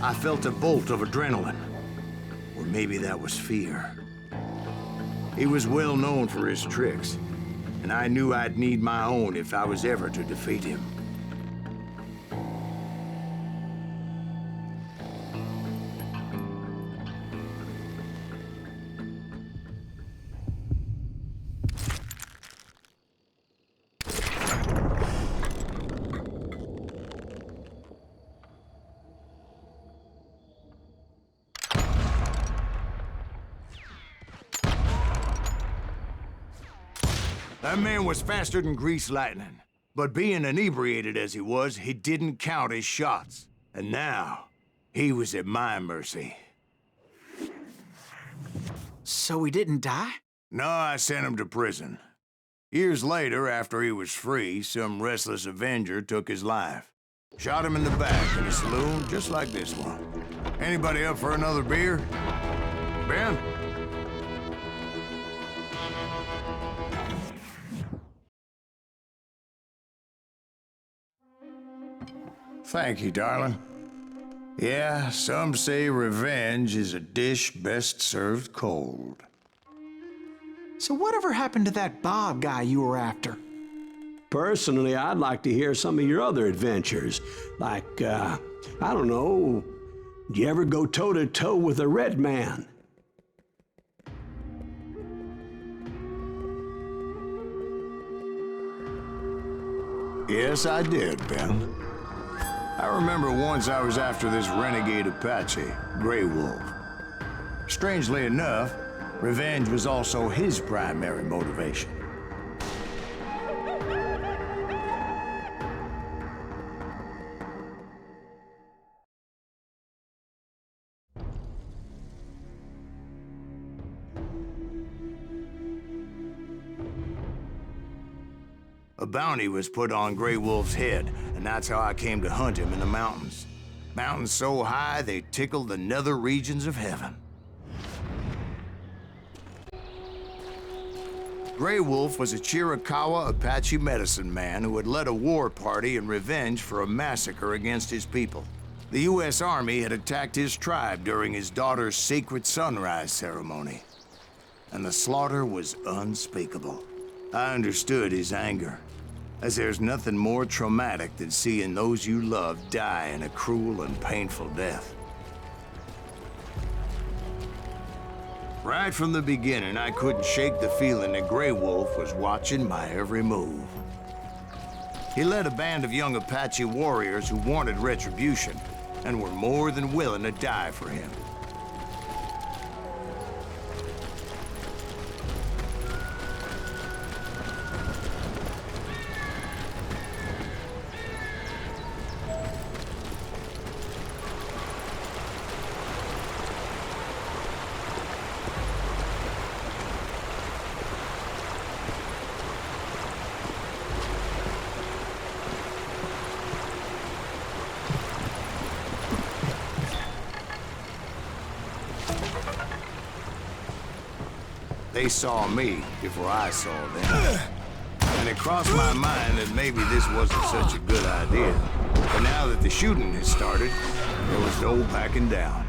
I felt a bolt of adrenaline, or maybe that was fear. He was well known for his tricks, and I knew I'd need my own if I was ever to defeat him. That man was faster than greased lightning. But being inebriated as he was, he didn't count his shots. And now, he was at my mercy. So he didn't die? No, I sent him to prison. Years later, after he was free, some restless avenger took his life. Shot him in the back in a saloon just like this one. Anybody up for another beer? Ben? Thank you, darling. Yeah, some say revenge is a dish best served cold. So whatever happened to that Bob guy you were after? Personally, I'd like to hear some of your other adventures. Like, I don't know, did you ever go toe-to-toe with a red man? Yes, I did, Ben. I remember once I was after this renegade Apache, Grey Wolf. Strangely enough, revenge was also his primary motivation. A bounty was put on Grey Wolf's head, and that's how I came to hunt him in the mountains. Mountains so high they tickled the nether regions of heaven. Grey Wolf was a Chiricahua Apache medicine man who had led a war party in revenge for a massacre against his people. The U.S. Army had attacked his tribe during his daughter's sacred sunrise ceremony, and the slaughter was unspeakable. I understood his anger, as there's nothing more traumatic than seeing those you love die in a cruel and painful death. Right from the beginning, I couldn't shake the feeling that Grey Wolf was watching my every move. He led a band of young Apache warriors who wanted retribution and were more than willing to die for him. They saw me before I saw them. And it crossed my mind that maybe this wasn't such a good idea. But now that the shooting had started, there was no backing down.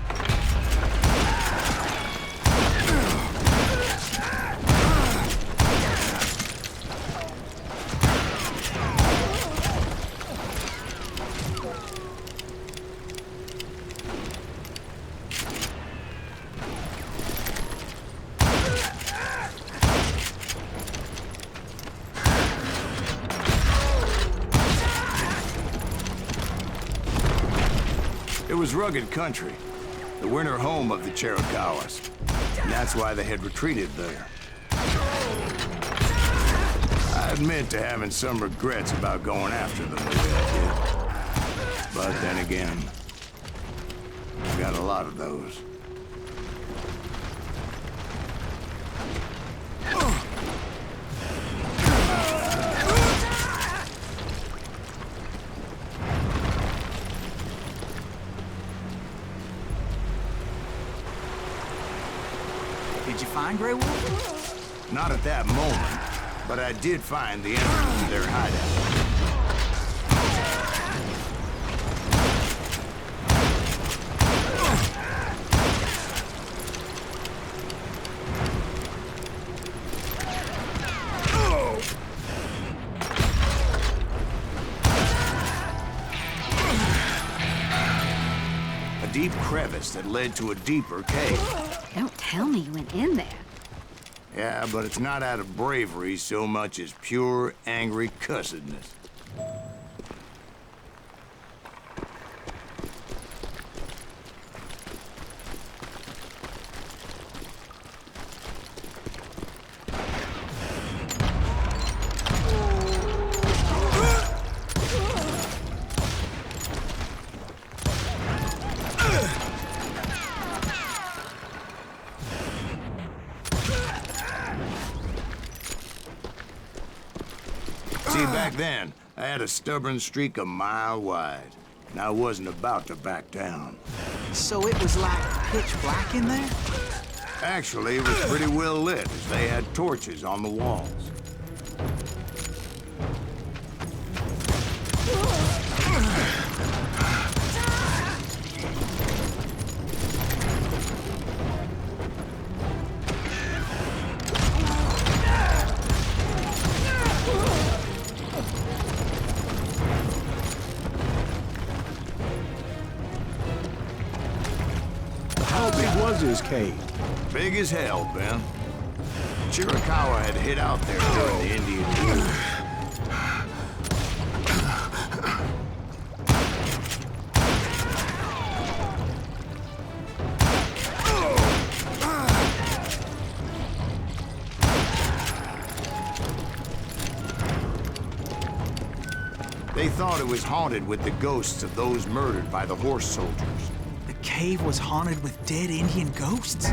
It was rugged country, the winter home of the Chiricahuas, and that's why they had retreated there. I admit to having some regrets about going after them as a kid. But then again, I got a lot of those. Did you find Grey Wolf? Not at that moment, but I did find the entrance to their hideout. A deep crevice that led to a deeper cave. Don't tell me you went in there. Yeah, but it's not out of bravery so much as pure, angry cussedness. See, back then, I had a stubborn streak a mile wide, and I wasn't about to back down. So it was like pitch black in there? Actually, it was pretty well lit, as they had torches on the walls. How big was this cave? Big as hell, Ben. Chiricahua had hid out there during the Indian War. They thought it was haunted with the ghosts of those murdered by the horse soldiers. The cave was haunted with dead Indian ghosts?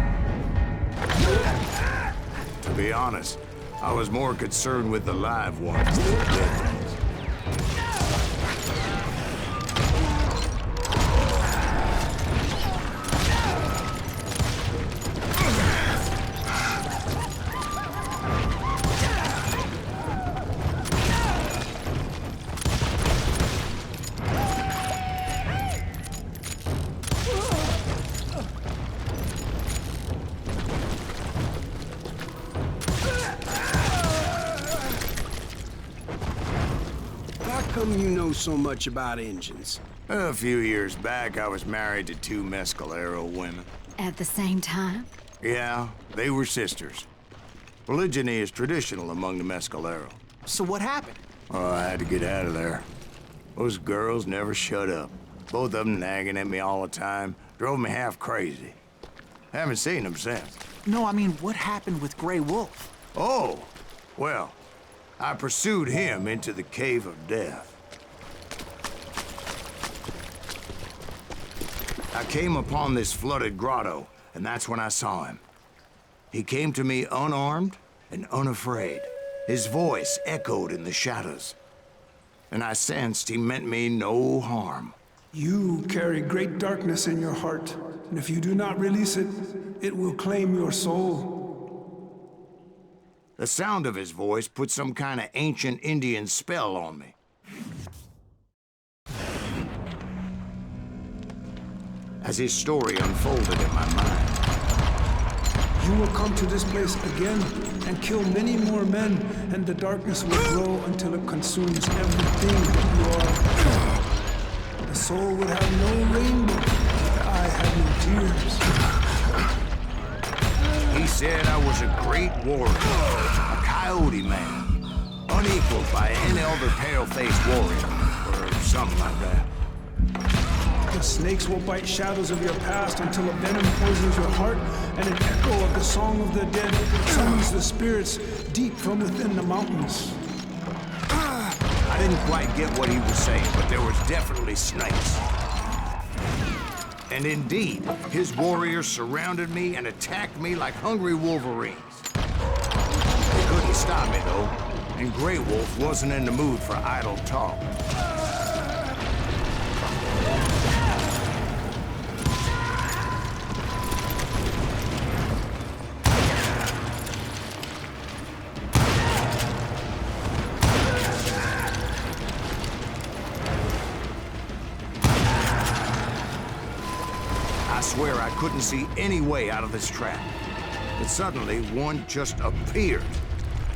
To be honest, I was more concerned with the live ones than the dead ones. come you know so much about engines? A few years back, I was married to 2 Mescalero women. At the same time? Yeah, they were sisters. Polygyny is traditional among the Mescalero. So what happened? Oh, I had to get out of there. Those girls never shut up. Both of them nagging at me all the time. Drove me half crazy. Haven't seen them since. No, I mean, what happened with Grey Wolf? Oh, well, I pursued him into the Cave of Death. I came upon this flooded grotto, and that's when I saw him. He came to me unarmed and unafraid. His voice echoed in the shadows, and I sensed he meant me no harm. You carry great darkness in your heart, and if you do not release it, it will claim your soul. The sound of his voice put some kind of ancient Indian spell on me. As his story unfolded in my mind, You will come to this place again and kill many more men, and the darkness will grow until it consumes everything you are. The soul would have no rainbow, the eye had no tears. he said I was a great warrior, a coyote man, unequaled by any other pale-faced warrior, or something like that. The snakes will bite shadows of your past until a venom poisons your heart, and an echo of the song of the dead summons the spirits deep from within the mountains. I didn't quite get what he was saying, but there was definitely snakes. And indeed, his warriors surrounded me and attacked me like hungry wolverines. They couldn't stop me, though, and Grey Wolf wasn't in the mood for idle talk. I swear I couldn't see any way out of this trap. But suddenly, one just appeared.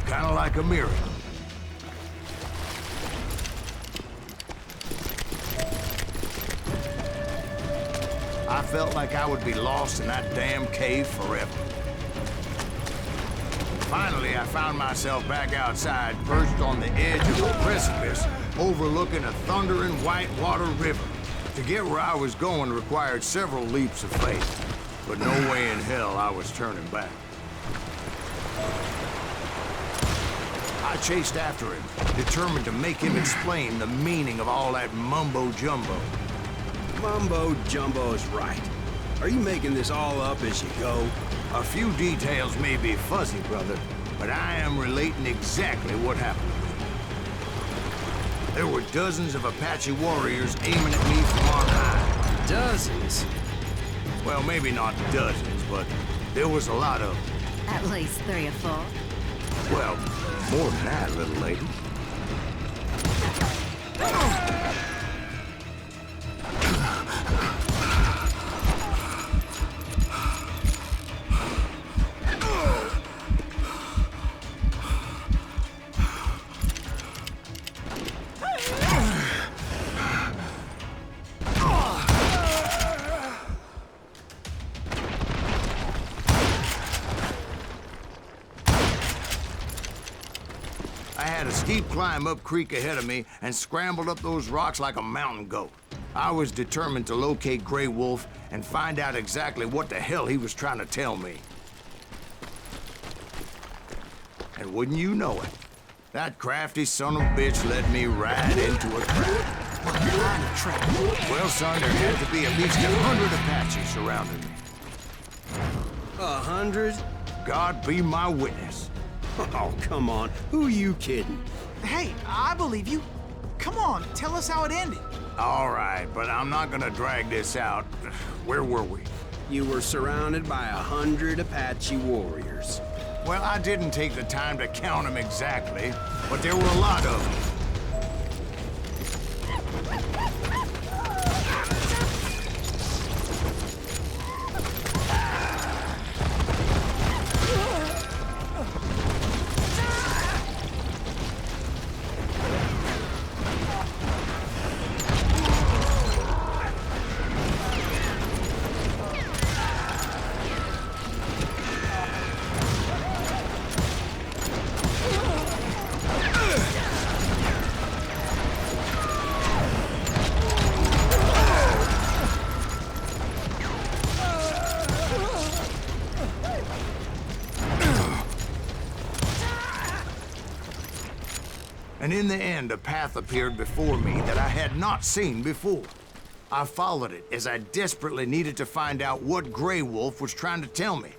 Kind of like a miracle. I felt like I would be lost in that damn cave forever. Finally, I found myself back outside, perched on the edge of a precipice, overlooking a thundering whitewater river. To get where I was going required several leaps of faith, but no way in hell I was turning back. I chased after him, determined to make him explain the meaning of all that mumbo-jumbo. Mumbo-jumbo is right. Are you making this all up as you go? A few details may be fuzzy, brother, but I am relating exactly what happened. There were dozens of Apache warriors aiming at me from on high. Dozens? Well, maybe not dozens, but there was a lot of them. At least 3 or 4. Well, more than that, little lady. Steep climb up creek ahead of me and scrambled up those rocks like a mountain goat. I was determined to locate Grey Wolf and find out exactly what the hell he was trying to tell me. And wouldn't you know it, that crafty son of a bitch led me right into a trap. What kind of trap? Well, son, there had to be at least 100 Apaches surrounding me. 100? God be my witness. Oh, come on. Who you kidding? Hey, I believe you. Come on, tell us how it ended. All right, but I'm not gonna drag this out. Where were we? You were surrounded by 100 Apache warriors. Well, I didn't take the time to count them exactly, but there were a lot of them. And in the end, a path appeared before me that I had not seen before. I followed it as I desperately needed to find out what Grey Wolf was trying to tell me.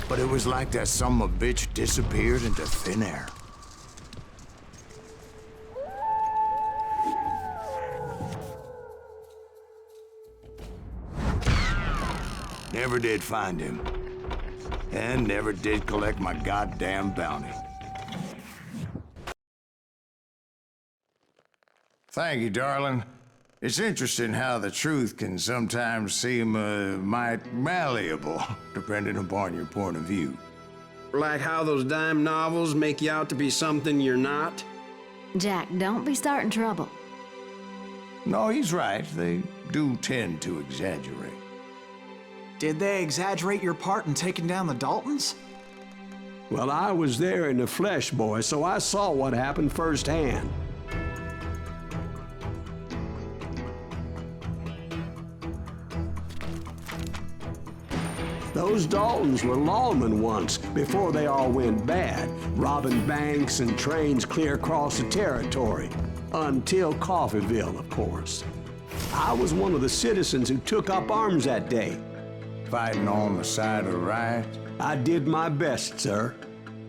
But it was like that son of a bitch disappeared into thin air. Never did find him. And never did collect my goddamn bounty. Thank you, darling. It's interesting how the truth can sometimes seem, might malleable, depending upon your point of view. Like how those dime novels make you out to be something you're not? Jack, don't be starting trouble. No, he's right. They do tend to exaggerate. Did they exaggerate your part in taking down the Daltons? Well, I was there in the flesh, boy, so I saw what happened firsthand. Those Daltons were lawmen once, before they all went bad, robbing banks and trains clear across the territory. Until Coffeeville, of course. I was one of the citizens who took up arms that day. Fighting on the side of right? I did my best, sir.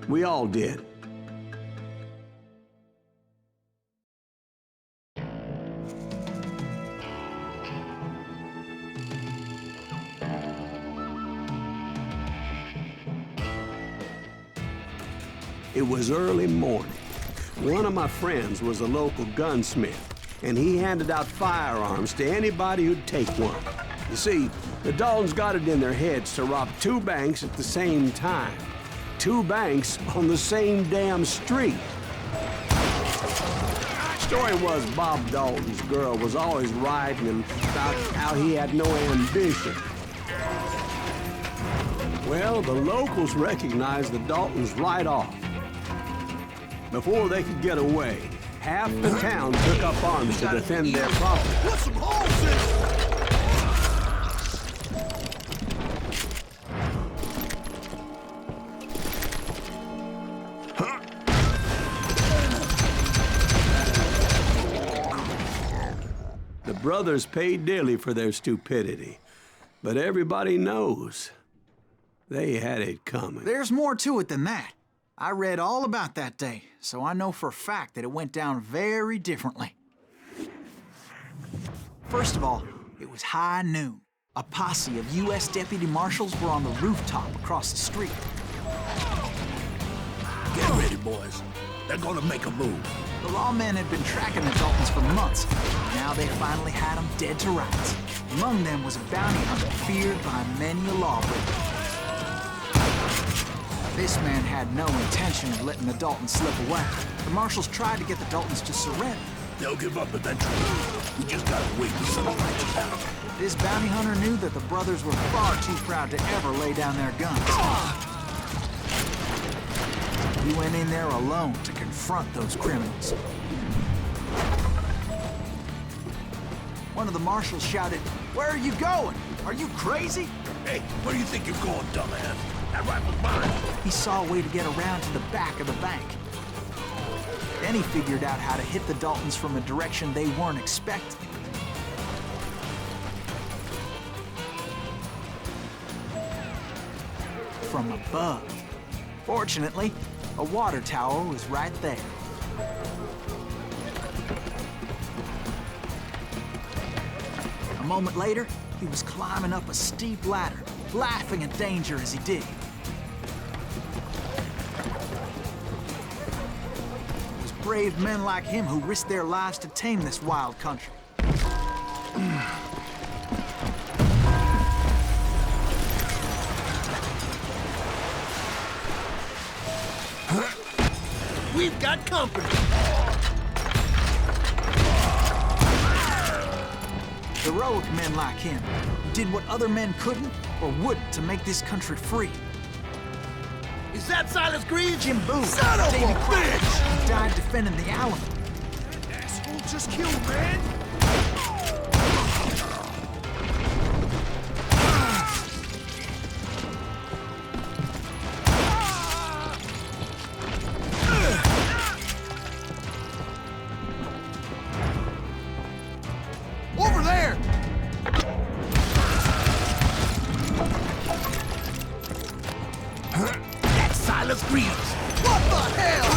We all did. It was early morning. One of my friends was a local gunsmith, and he handed out firearms to anybody who'd take one. You see, the Daltons got it in their heads to rob 2 banks at the same time. 2 banks on the same damn street. Story was Bob Dalton's girl was always writing him about how he had no ambition. Well, the locals recognized the Daltons right off. Before they could get away, half the town took up arms to defend their property. Put some holes in! The brothers paid dearly for their stupidity, but everybody knows they had it coming. There's more to it than that. I read all about that day, so I know for a fact that it went down very differently. First of all, it was high noon. A posse of U.S. deputy marshals were on the rooftop across the street. Get ready, boys. They're gonna make a move. The lawmen had been tracking the Daltons for months. Now they finally had them dead to rights. Among them was a bounty hunter feared by many a lawbreaker. This man had no intention of letting the Daltons slip away. The marshals tried to get the Daltons to surrender. They'll give up eventually. We just gotta wait for some righteous out. This bounty hunter knew that the brothers were far too proud to ever lay down their guns. He went in there alone to confront those criminals. One of the marshals shouted, "Where are you going? Are you crazy?" Hey, where do you think you're going, dumbass? That rifle's mine. He saw a way to get around to the back of the bank. Then he figured out how to hit the Daltons from a direction they weren't expecting. From above. Fortunately, a water tower was right there. A moment later, he was climbing up a steep ladder, laughing at danger as he did. It was brave men like him who risked their lives to tame this wild country. got company. Heroic men like him did what other men couldn't or wouldn't to make this country free. Is that Silas Greaves? Jim Boone, Son of a Davy Crockett, bitch! who died defending the Alamo. That asshole just killed, man. Over there! That's Silas Greaves. What the hell?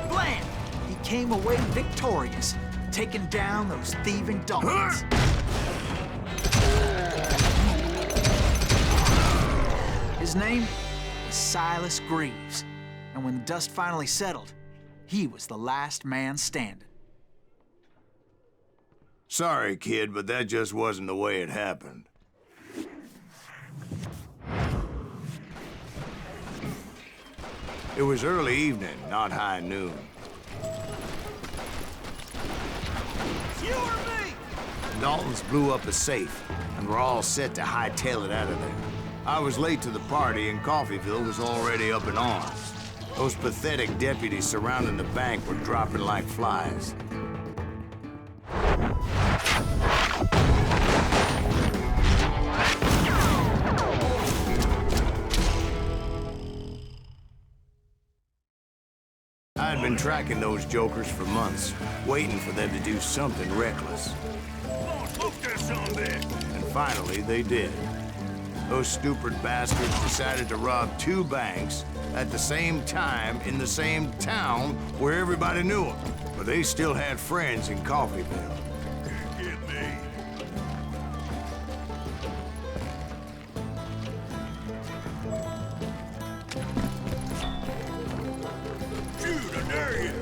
Blam! He came away victorious, taking down those thieving Daltons. His name was Silas Greaves, and when the dust finally settled, he was the last man standing. Sorry, kid, but that just wasn't the way it happened. It was early evening, not high noon. You or me? Daltons blew up a safe, and were all set to hightail it out of there. I was late to the party, and Coffeyville was already up in arms. Those pathetic deputies surrounding the bank were dropping like flies. I had been tracking those jokers for months, waiting for them to do something reckless. And finally, they did. Those stupid bastards decided to rob 2 banks at the same time in the same town where everybody knew them. But they still had friends in Coffeyville. Get me. Shoot, I dare you.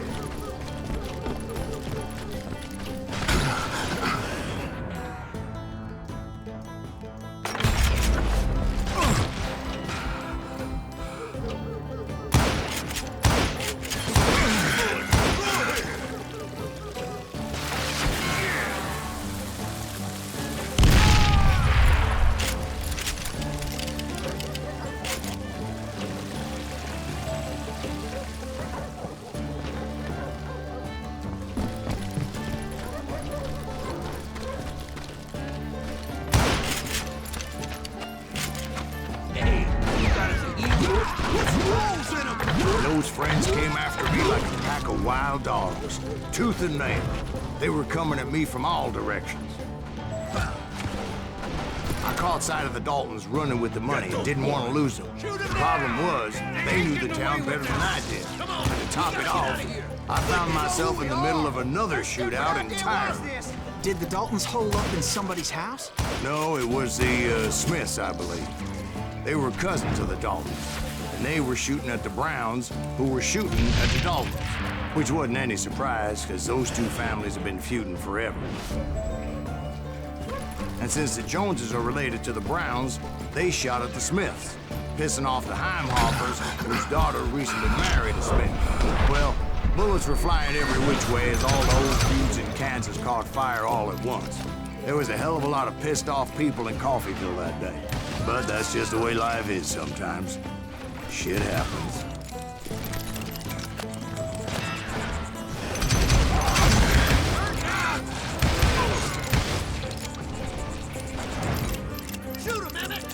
Those friends came after me like a pack of wild dogs, tooth and nail. They were coming at me from all directions. I caught sight of the Daltons running with the money and didn't want to lose them. The problem was, they knew the town better than I did. And to top it off, I found myself in the middle of another shootout entirely. Did the Daltons hole up in somebody's house? No, it was the Smiths, I believe. They were cousins of the Daltons. And they were shooting at the Browns, who were shooting at the Daltons. Which wasn't any surprise, because those 2 families have been feuding forever. And since the Joneses are related to the Browns, they shot at the Smiths, pissing off the Heimhoffers, whose daughter recently married a Smith. Well, bullets were flying every which way as all the old feuds in Kansas caught fire all at once. There was a hell of a lot of pissed off people in Coffeyville that day. But that's just the way life is sometimes. Shit happens. Shoot him, Emmett!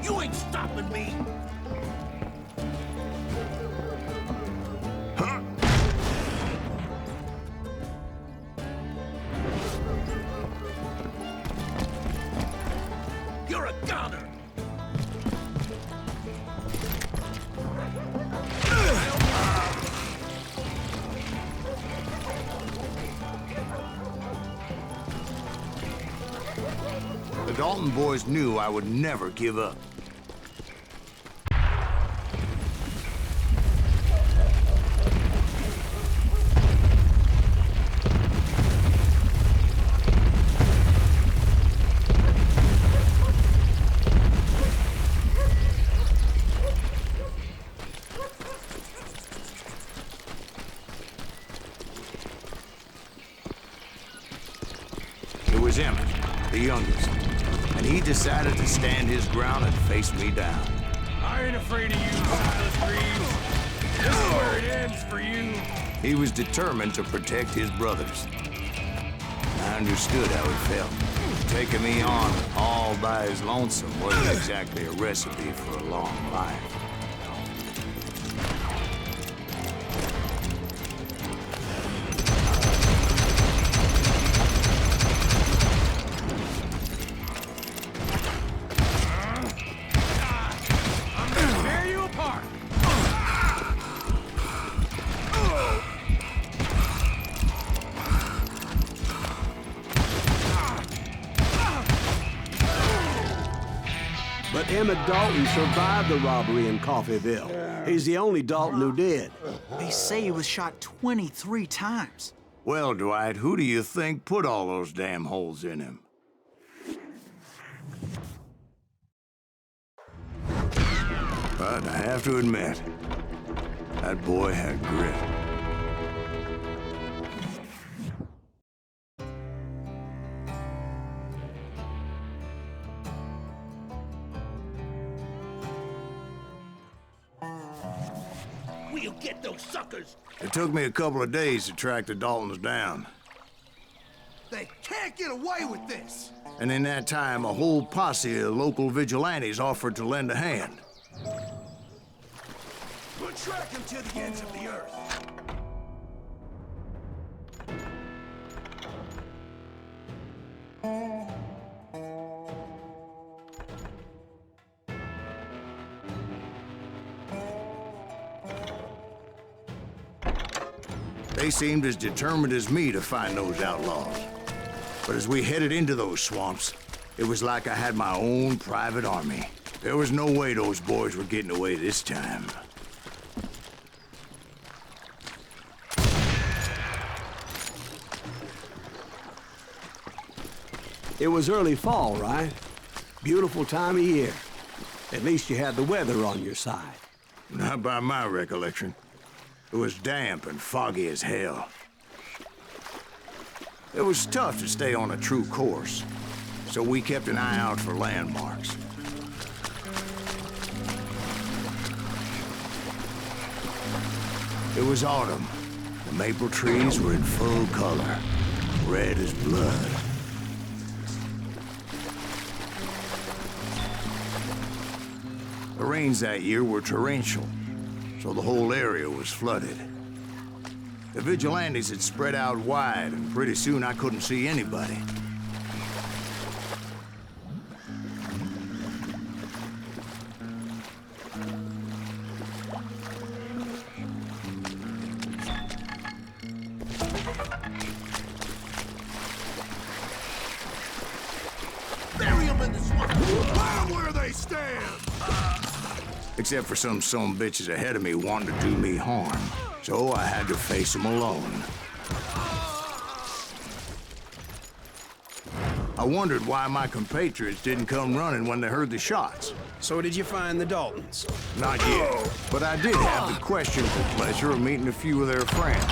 You ain't stopping me! You're a goner! The Dalton boys knew I would never give up. youngest, and he decided to stand his ground and face me down. I ain't afraid of you, Silas Greaves. This is where it ends for you. He was determined to protect his brothers. I understood how he felt. Taking me on all by his lonesome wasn't exactly a recipe for a long life. But Emmett Dalton survived the robbery in Coffeyville. He's the only Dalton who did. They say he was shot 23 times. Well, Dwight, who do you think put all those damn holes in him? But I have to admit, that boy had grit. We'll get those suckers. It took me a couple of days to track the Daltons down. They can't get away with this! And in that time, a whole posse of local vigilantes offered to lend a hand. We'll track them to the ends of the earth. They seemed as determined as me to find those outlaws. But as we headed into those swamps, it was like I had my own private army. There was no way those boys were getting away this time. It was early fall, right? Beautiful time of year. At least you had the weather on your side. Not by my recollection. It was damp and foggy as hell. It was tough to stay on a true course, so we kept an eye out for landmarks. It was autumn. The maple trees were in full color, red as blood. The rains that year were torrential, so the whole area was flooded. The vigilantes had spread out wide, and pretty soon I couldn't see anybody. Bury them in the swamp. Let them where they stand. Except for some bitches ahead of me wanting to do me harm. So I had to face them alone. I wondered why my compatriots didn't come running when they heard the shots. So did you find the Daltons? Not yet, but I did have the questionable pleasure of meeting a few of their friends.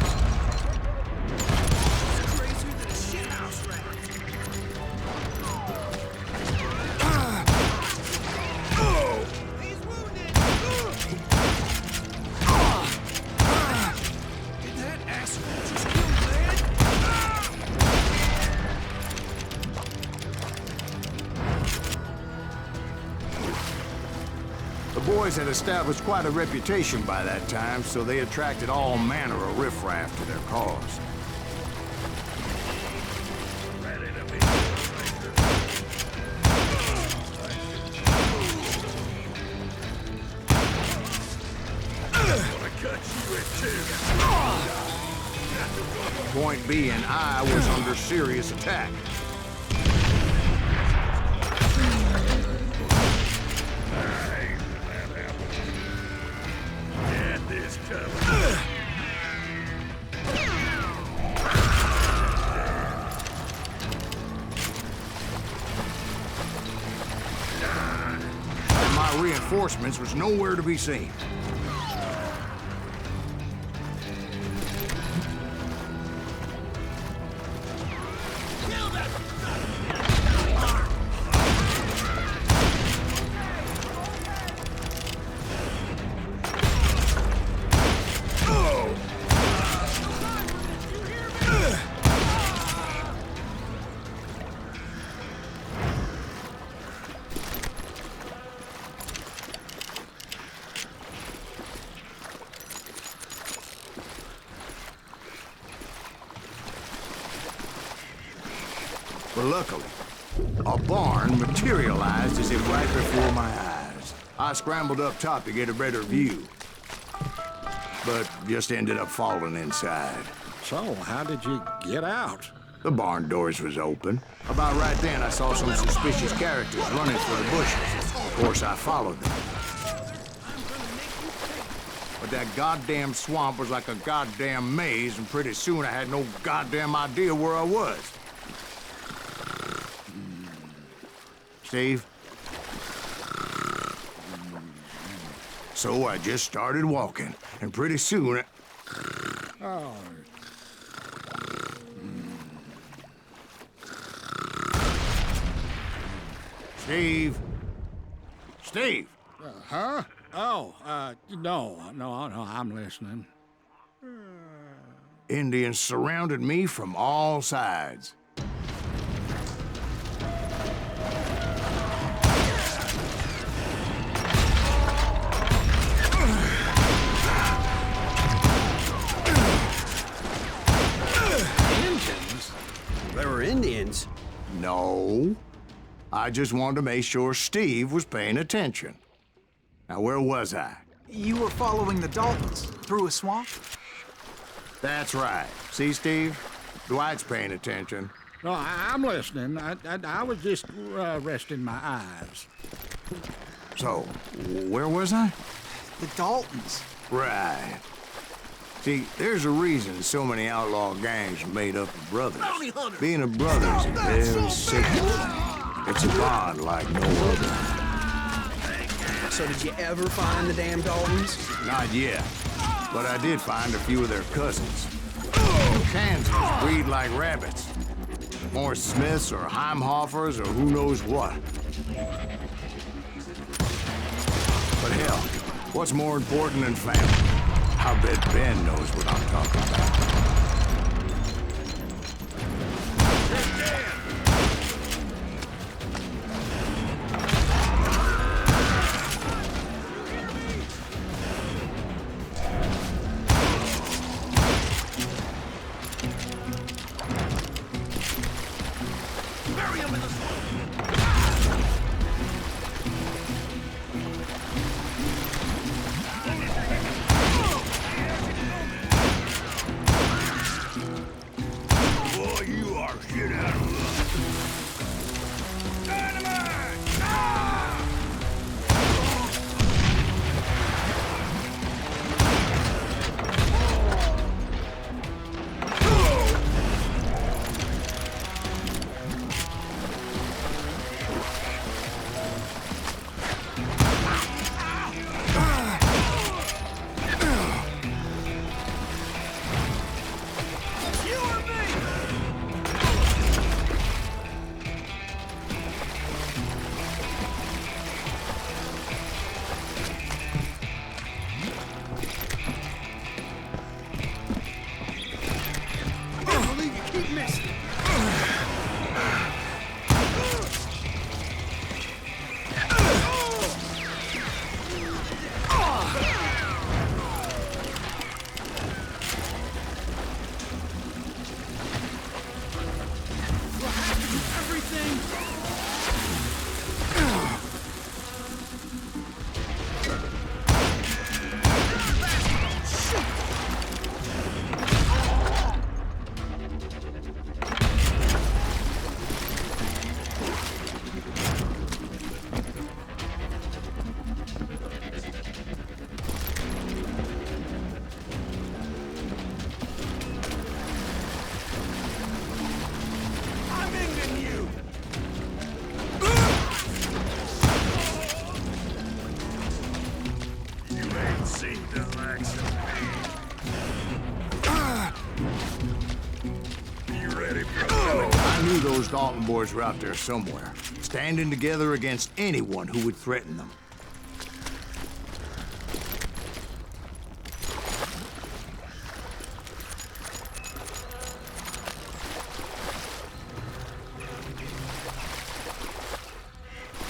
The boys had established quite a reputation by that time, so they attracted all manner of riffraff to their cause. Point being, I was under serious attack. My reinforcements was nowhere to be seen. Luckily, a barn materialized as if right before my eyes. I scrambled up top to get a better view, but just ended up falling inside. So, how did you get out? The barn doors was open. About right then, I saw some suspicious characters running for the bushes. Of course, I followed them. But that goddamn swamp was like a goddamn maze, and pretty soon I had no goddamn idea where I was. Steve? So I just started walking, and pretty soon Oh. Steve? Steve! Huh? Oh, no, I'm listening. Indians surrounded me from all sides. Indians? There were Indians? No. I just wanted to make sure Steve was paying attention. Now, where was I? You were following the Daltons through a swamp? That's right. See, Steve? Dwight's paying attention. No, I'm listening. I was just resting my eyes. So, where was I? The Daltons. Right. See, there's a reason so many outlaw gangs are made up of brothers. Being a brother is a very sacred thing. It's a bond like no other. So did you ever find the damn Daltons? Not yet. But I did find a few of their cousins. Kansans breed like rabbits. More Smiths or Heimhoffers or who knows what. But hell, what's more important than family? I bet Ben knows what I'm talking about. Those Dalton boys were out there somewhere, standing together against anyone who would threaten them.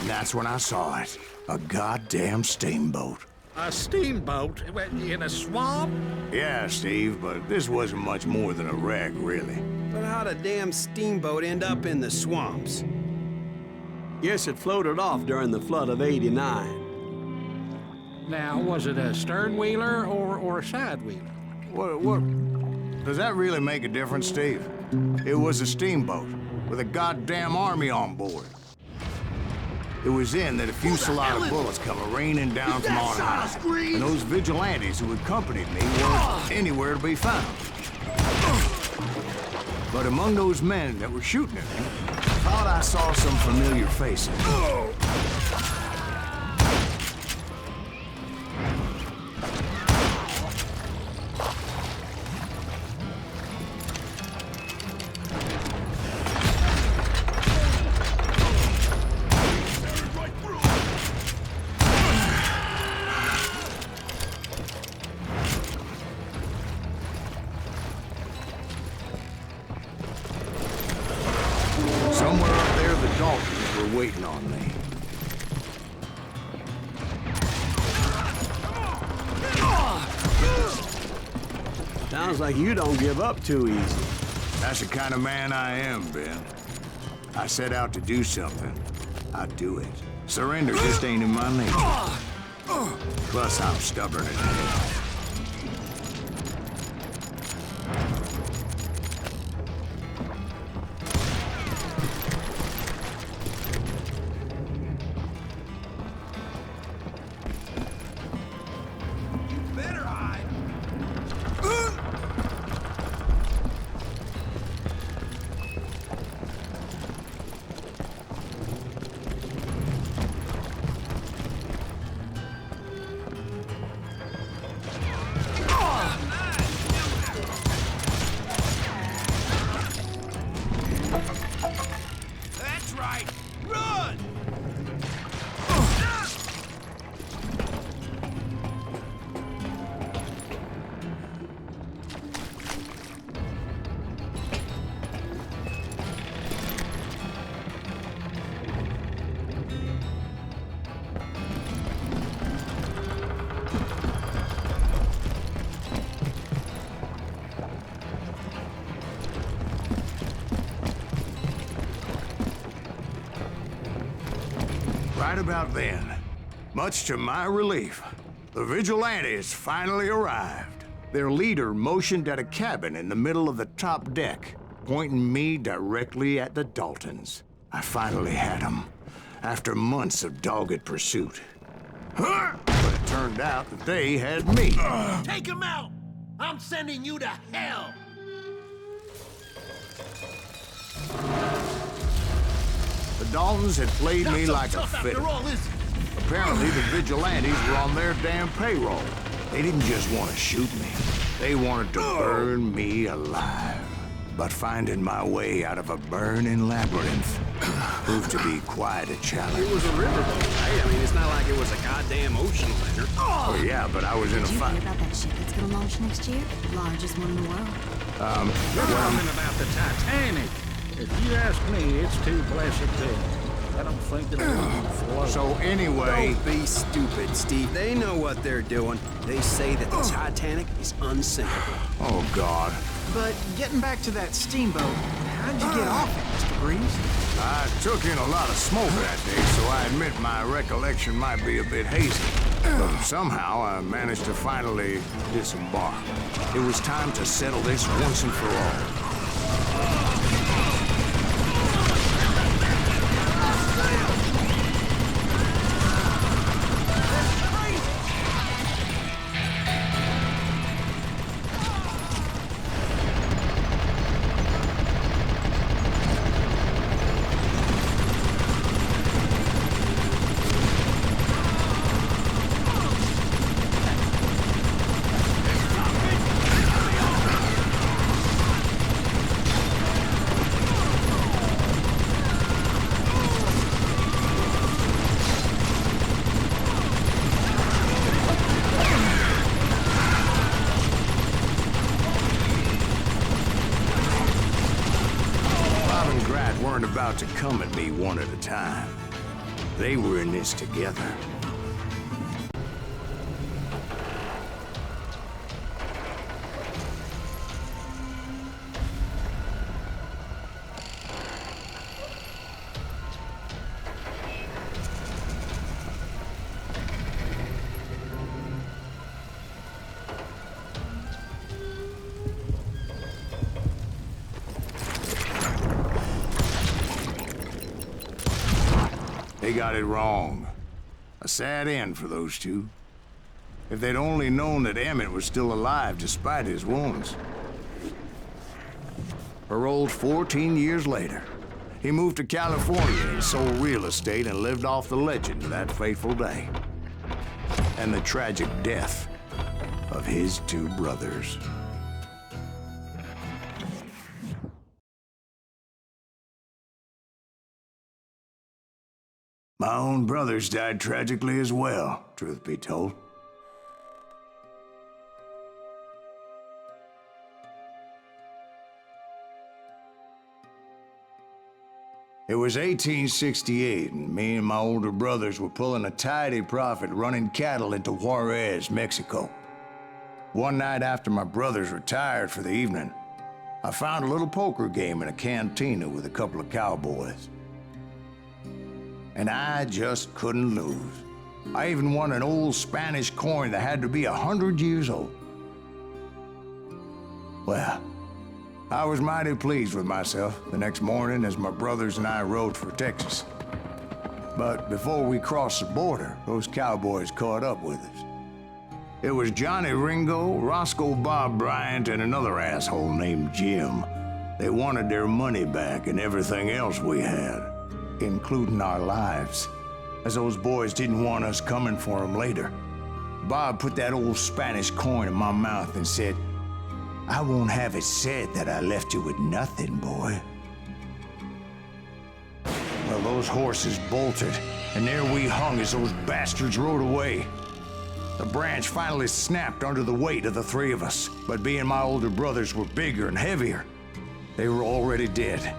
And that's when I saw it. A goddamn steamboat. A steamboat in a swamp? Yeah, Steve, but this wasn't much more than a wreck, really. But how'd a damn steamboat end up in the swamps? Yes, it floated off during the flood of '89. Now, was it a stern wheeler or a side wheeler? What? Does that really make a difference, Steve? It was a steamboat with a goddamn army on board. It was then that a fusillade of bullets come raining down from on high. And those vigilantes who accompanied me weren't anywhere to be found. But among those men that were shooting at me, I thought I saw some familiar faces. Somewhere up there, the Daltons were waiting on me. Sounds like you don't give up too easy. That's the kind of man I am, Ben. I set out to do something. I do it. Surrender just ain't in my nature. Plus, I'm stubborn as hell. Right about then, much to my relief, the vigilantes finally arrived. Their leader motioned at a cabin in the middle of the top deck, pointing me directly at the Daltons. I finally had them, after months of dogged pursuit. But it turned out that they had me. Take him out! I'm sending you to hell! The Daltons had played me like a fiddle. Apparently, the vigilantes were on their damn payroll. They didn't just want to shoot me. They wanted to burn me alive. But finding my way out of a burning labyrinth proved to be quite a challenge. It was a riverboat, right? I mean, it's not like it was a goddamn ocean liner. Oh, yeah, but I was in a fight. Did you hear about that ship that's gonna launch next year? Largest one in the world. You're talking about the Titanic. If you ask me, it's too blessed big. I don't think it'll even float. So anyway... Don't be stupid, Steve. They know what they're doing. They say that the Titanic is unsinkable. Oh, God. But getting back to that steamboat, how'd you get off it, Mr. Greaves? I took in a lot of smoke that day, so I admit my recollection might be a bit hazy. But somehow I managed to finally disembark. It was time to settle this once and for all. Weren't about to come at me one at a time. They were in this together. they got it wrong. A sad end for those two. If they'd only known that Emmett was still alive despite his wounds. Paroled 14 years later, he moved to California and sold real estate and lived off the legend of that fateful day. And the tragic death of his two brothers. My own brothers died tragically as well, truth be told. It was 1868, and me and my older brothers were pulling a tidy profit running cattle into Juarez, Mexico. One night after my brothers retired for the evening, I found a little poker game in a cantina with a couple of cowboys. And I just couldn't lose. I even won an old Spanish coin that had to be 100 years old. Well, I was mighty pleased with myself the next morning as my brothers and I rode for Texas. But before we crossed the border, those cowboys caught up with us. It was Johnny Ringo, Roscoe Bob Bryant, and another asshole named Jim. They wanted their money back and everything else we had, including our lives, as those boys didn't want us coming for them later. Bob put that old Spanish coin in my mouth and said, "I won't have it said that I left you with nothing, boy." Well, those horses bolted, and there we hung as those bastards rode away. The branch finally snapped under the weight of the three of us, but being my older brothers were bigger and heavier, they were already dead.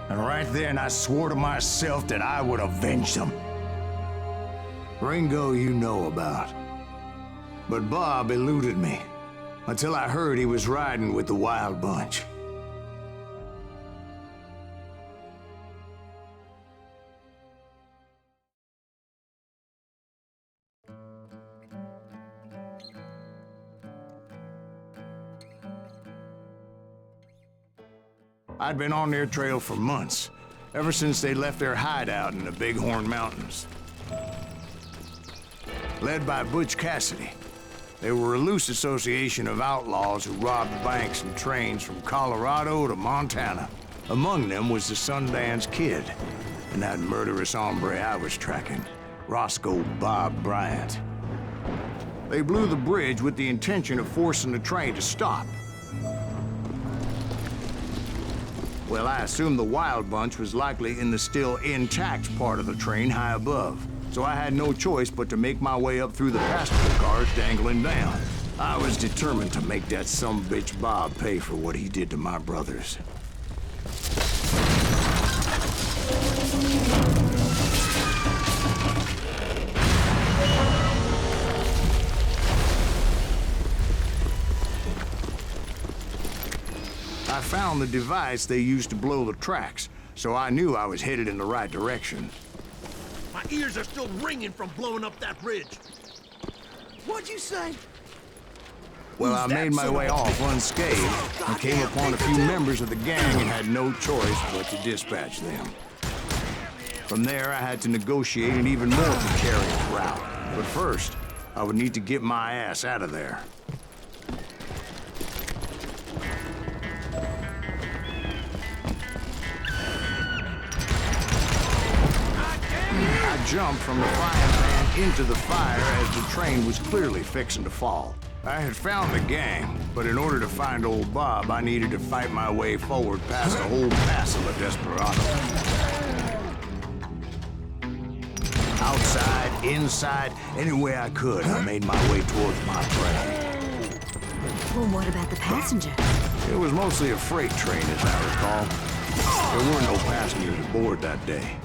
And right then I swore to myself that I would avenge them. Ringo you know about. But Bob eluded me, until I heard he was riding with the Wild Bunch. I'd been on their trail for months, ever since they left their hideout in the Bighorn Mountains. Led by Butch Cassidy, they were a loose association of outlaws who robbed banks and trains from Colorado to Montana. Among them was the Sundance Kid, and that murderous hombre I was tracking, Roscoe Bob Bryant. They blew the bridge with the intention of forcing the train to stop. Well, I assumed the Wild Bunch was likely in the still intact part of the train high above, so I had no choice but to make my way up through the passenger cars dangling down. I was determined to make that sumbitch Bob pay for what he did to my brothers. I found the device they used to blow the tracks, so I knew I was headed in the right direction. My ears are still ringing from blowing up that bridge. What'd you say? Well, I made my way off unscathed and came upon a few members of the gang and had no choice but to dispatch them. From there, I had to negotiate an even more precarious route. But first, I would need to get my ass out of there. I jumped from the frying pan into the fire as the train was clearly fixing to fall. I had found the gang, but in order to find old Bob, I needed to fight my way forward past a whole passel of desperados. Outside, inside, any way I could, I made my way towards my prey. Well, what about the passenger? It was mostly a freight train, as I recall. There were no passengers aboard that day.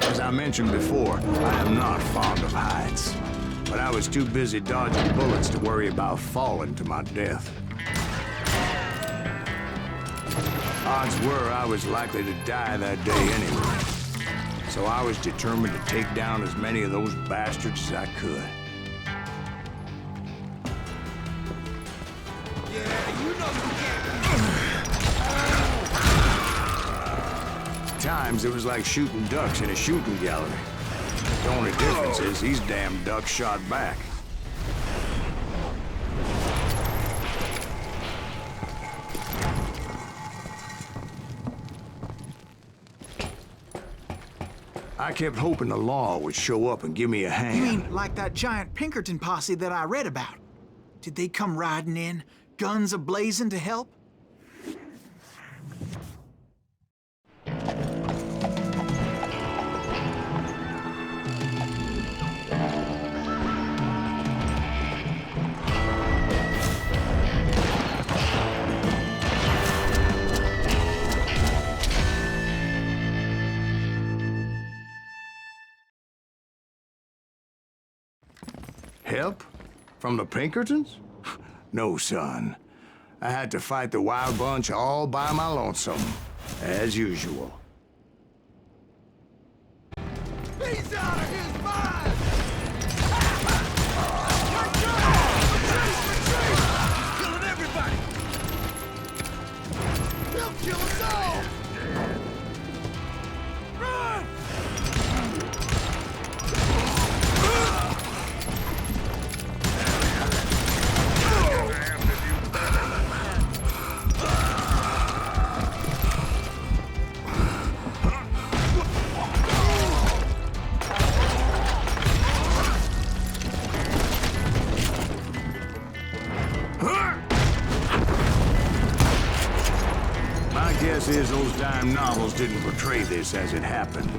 As I mentioned before, I am not fond of heights, but I was too busy dodging bullets to worry about falling to my death. Odds were I was likely to die that day anyway. So I was determined to take down as many of those bastards as I could. Yeah, you know you At times, it was like shooting ducks in a shooting gallery. The only difference is these damn ducks shot back. I kept hoping the law would show up and give me a hand. You mean like that giant Pinkerton posse that I read about? Did they come riding in, guns a-blazing to help? Help? From the Pinkertons? No, son. I had to fight the Wild Bunch all by my lonesome, as usual. He's out of his mind! Killing everybody! He'll kill us all! Run! My guess is those dime novels didn't portray this as it happened.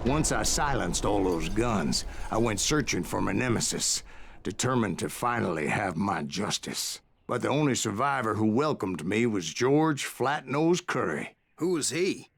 Once I silenced all those guns, I went searching for my nemesis, determined to finally have my justice. But the only survivor who welcomed me was George Flat-Nosed Curry. Who was he?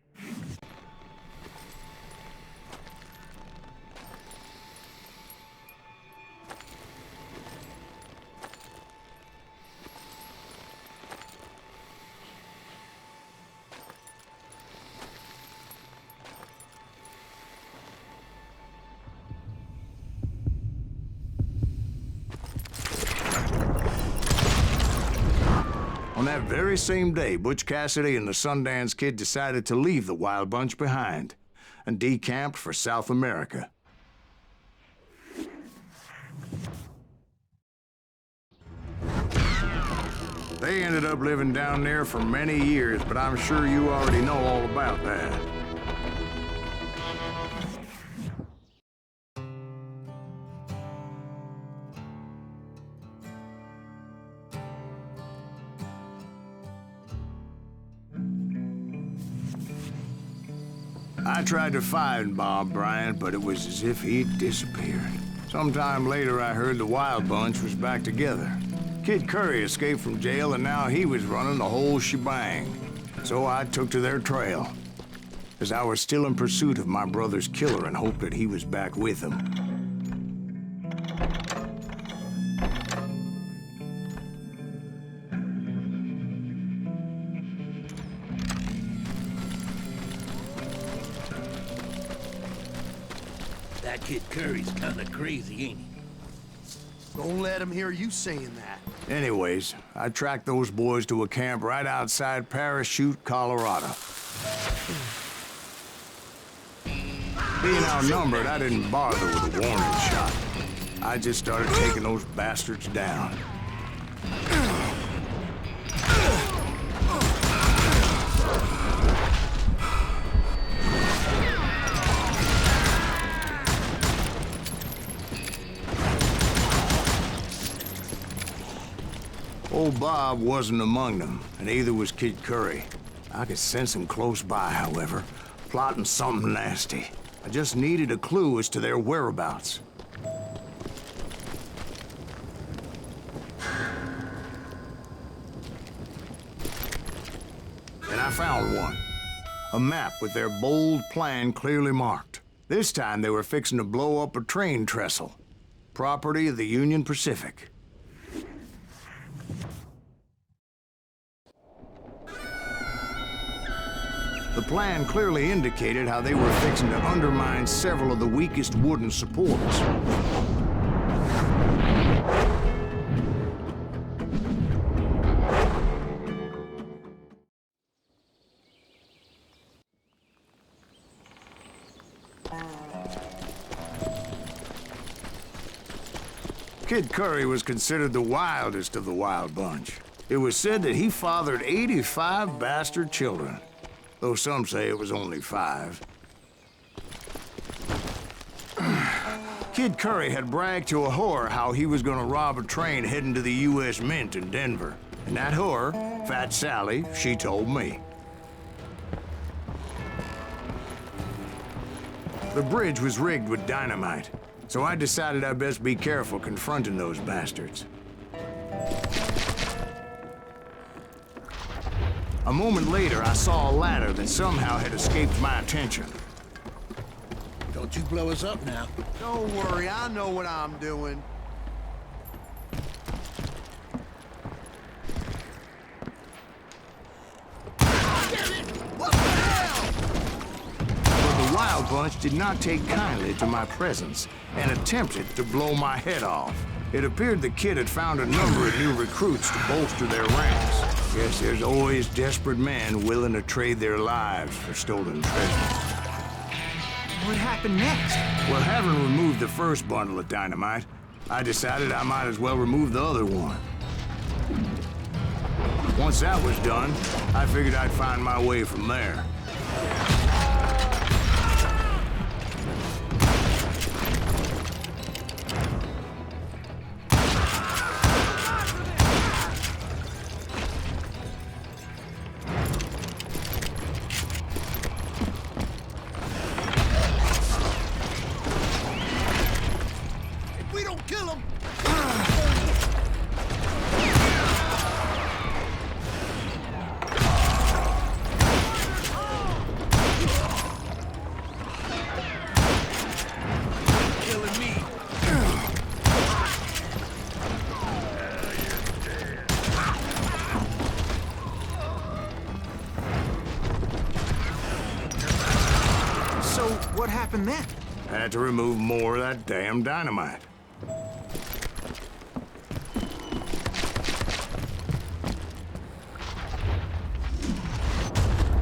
On that very same day, Butch Cassidy and the Sundance Kid decided to leave the Wild Bunch behind and decamped for South America. They ended up living down there for many years, but I'm sure you already know all about that. I tried to find Bob Bryant, but it was as if he'd disappeared. Sometime later, I heard the Wild Bunch was back together. Kid Curry escaped from jail, and now he was running the whole shebang. So I took to their trail, as I was still in pursuit of my brother's killer and hoped that he was back with him. That Kid Curry's kinda crazy, ain't he? Don't let him hear you saying that. Anyways, I tracked those boys to a camp right outside Parachute, Colorado. Being outnumbered, I didn't bother with a warning shot. I just started taking those bastards down. old Bob wasn't among them, and neither was Kid Curry. I could sense him close by, however, plotting something nasty. I just needed a clue as to their whereabouts. And I found one. A map with their bold plan clearly marked. This time they were fixing to blow up a train trestle. Property of the Union Pacific. The plan clearly indicated how they were fixing to undermine several of the weakest wooden supports. Kid Curry was considered the wildest of the wild bunch. It was said that he fathered 85 bastard children, though some say it was only 5. Kid Curry had bragged to a whore how he was gonna rob a train heading to the U.S. Mint in Denver. And that whore, Fat Sally, she told me. The bridge was rigged with dynamite, so I decided I'd best be careful confronting those bastards. A moment later, I saw a ladder that somehow had escaped my attention. Don't you blow us up now. Don't worry, I know what I'm doing. But the wild bunch did not take kindly to my presence and attempted to blow my head off. It appeared the kid had found a number of new recruits to bolster their ranks. Guess there's always desperate men willing to trade their lives for stolen treasure. What happened next? Well, having removed the first bundle of dynamite, I decided I might as well remove the other one. Once that was done, I figured I'd find my way from there. What happened then? I had to remove more of that damn dynamite.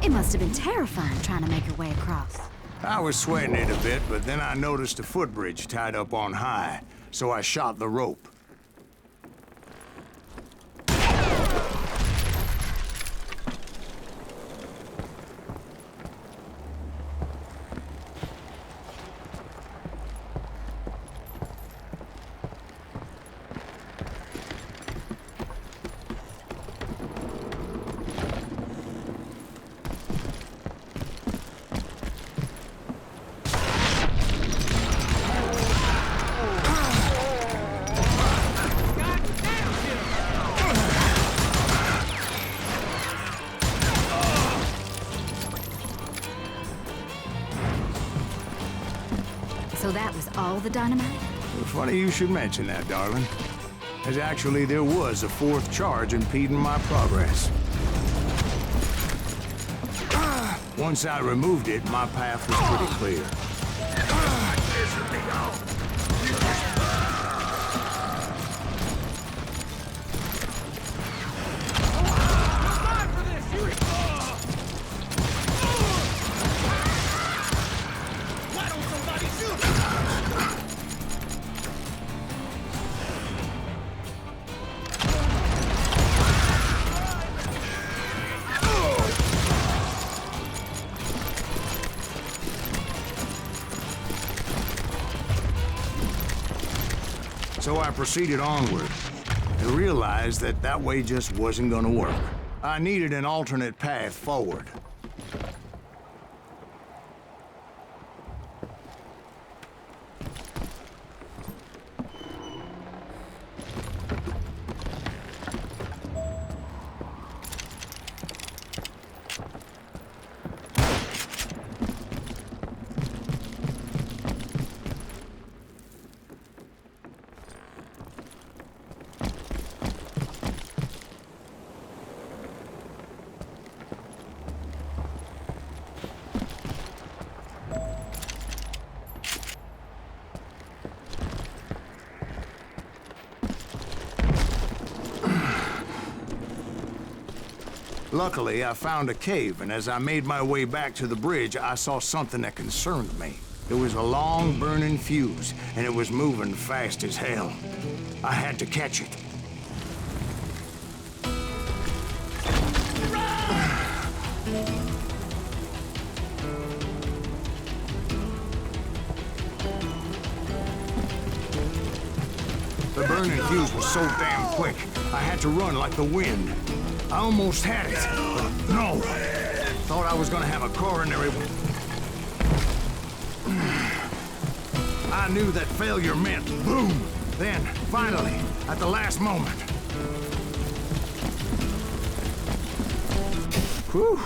It must have been terrifying trying to make your way across. I was sweating it a bit, but then I noticed a footbridge tied up on high, so I shot the rope. So that was all the dynamite? Funny you should mention that, darling. As actually there was a 4th charge impeding my progress. Once I removed it, my path was pretty clear. So I proceeded onward. I realized that that way just wasn't gonna work. I needed an alternate path forward. Luckily, I found a cave, and as I made my way back to the bridge, I saw something that concerned me. It was a long, burning fuse, and it was moving fast as hell. I had to catch it. The burning fuse was so damn quick, I had to run like the wind. I almost had it, but no. Thought I was gonna have a coronary. I knew that failure meant boom. Then, finally, at the last moment. Whew.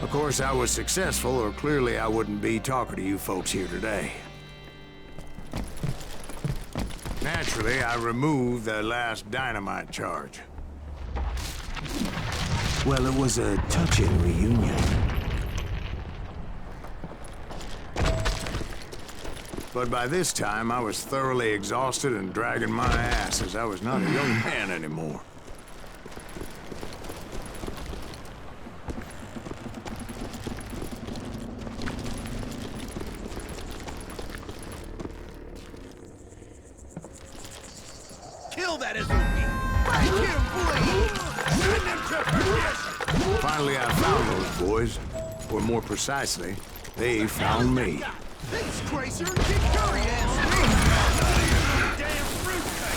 Of course, I was successful, or clearly I wouldn't be talking to you folks here today. Naturally, I removed the last dynamite charge. Well, it was a touching reunion. But by this time, I was thoroughly exhausted and dragging my ass as I was not a young man anymore. Kill that SOB! Break him, please! Send him to perdition! Finally, I found those boys. Or more precisely, they found me. These Tracer and Kid Curry ass damn fruitcake!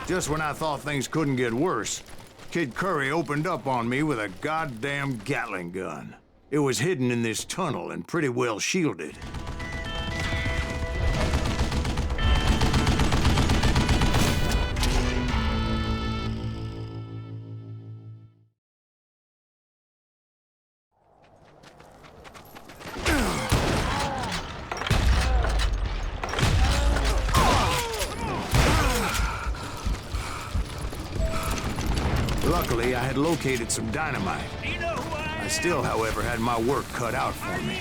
Just when I thought things couldn't get worse, Kid Curry opened up on me with a goddamn Gatling gun. It was hidden in this tunnel and pretty well shielded. Luckily, I had located some dynamite. I still, however, had my work cut out for me.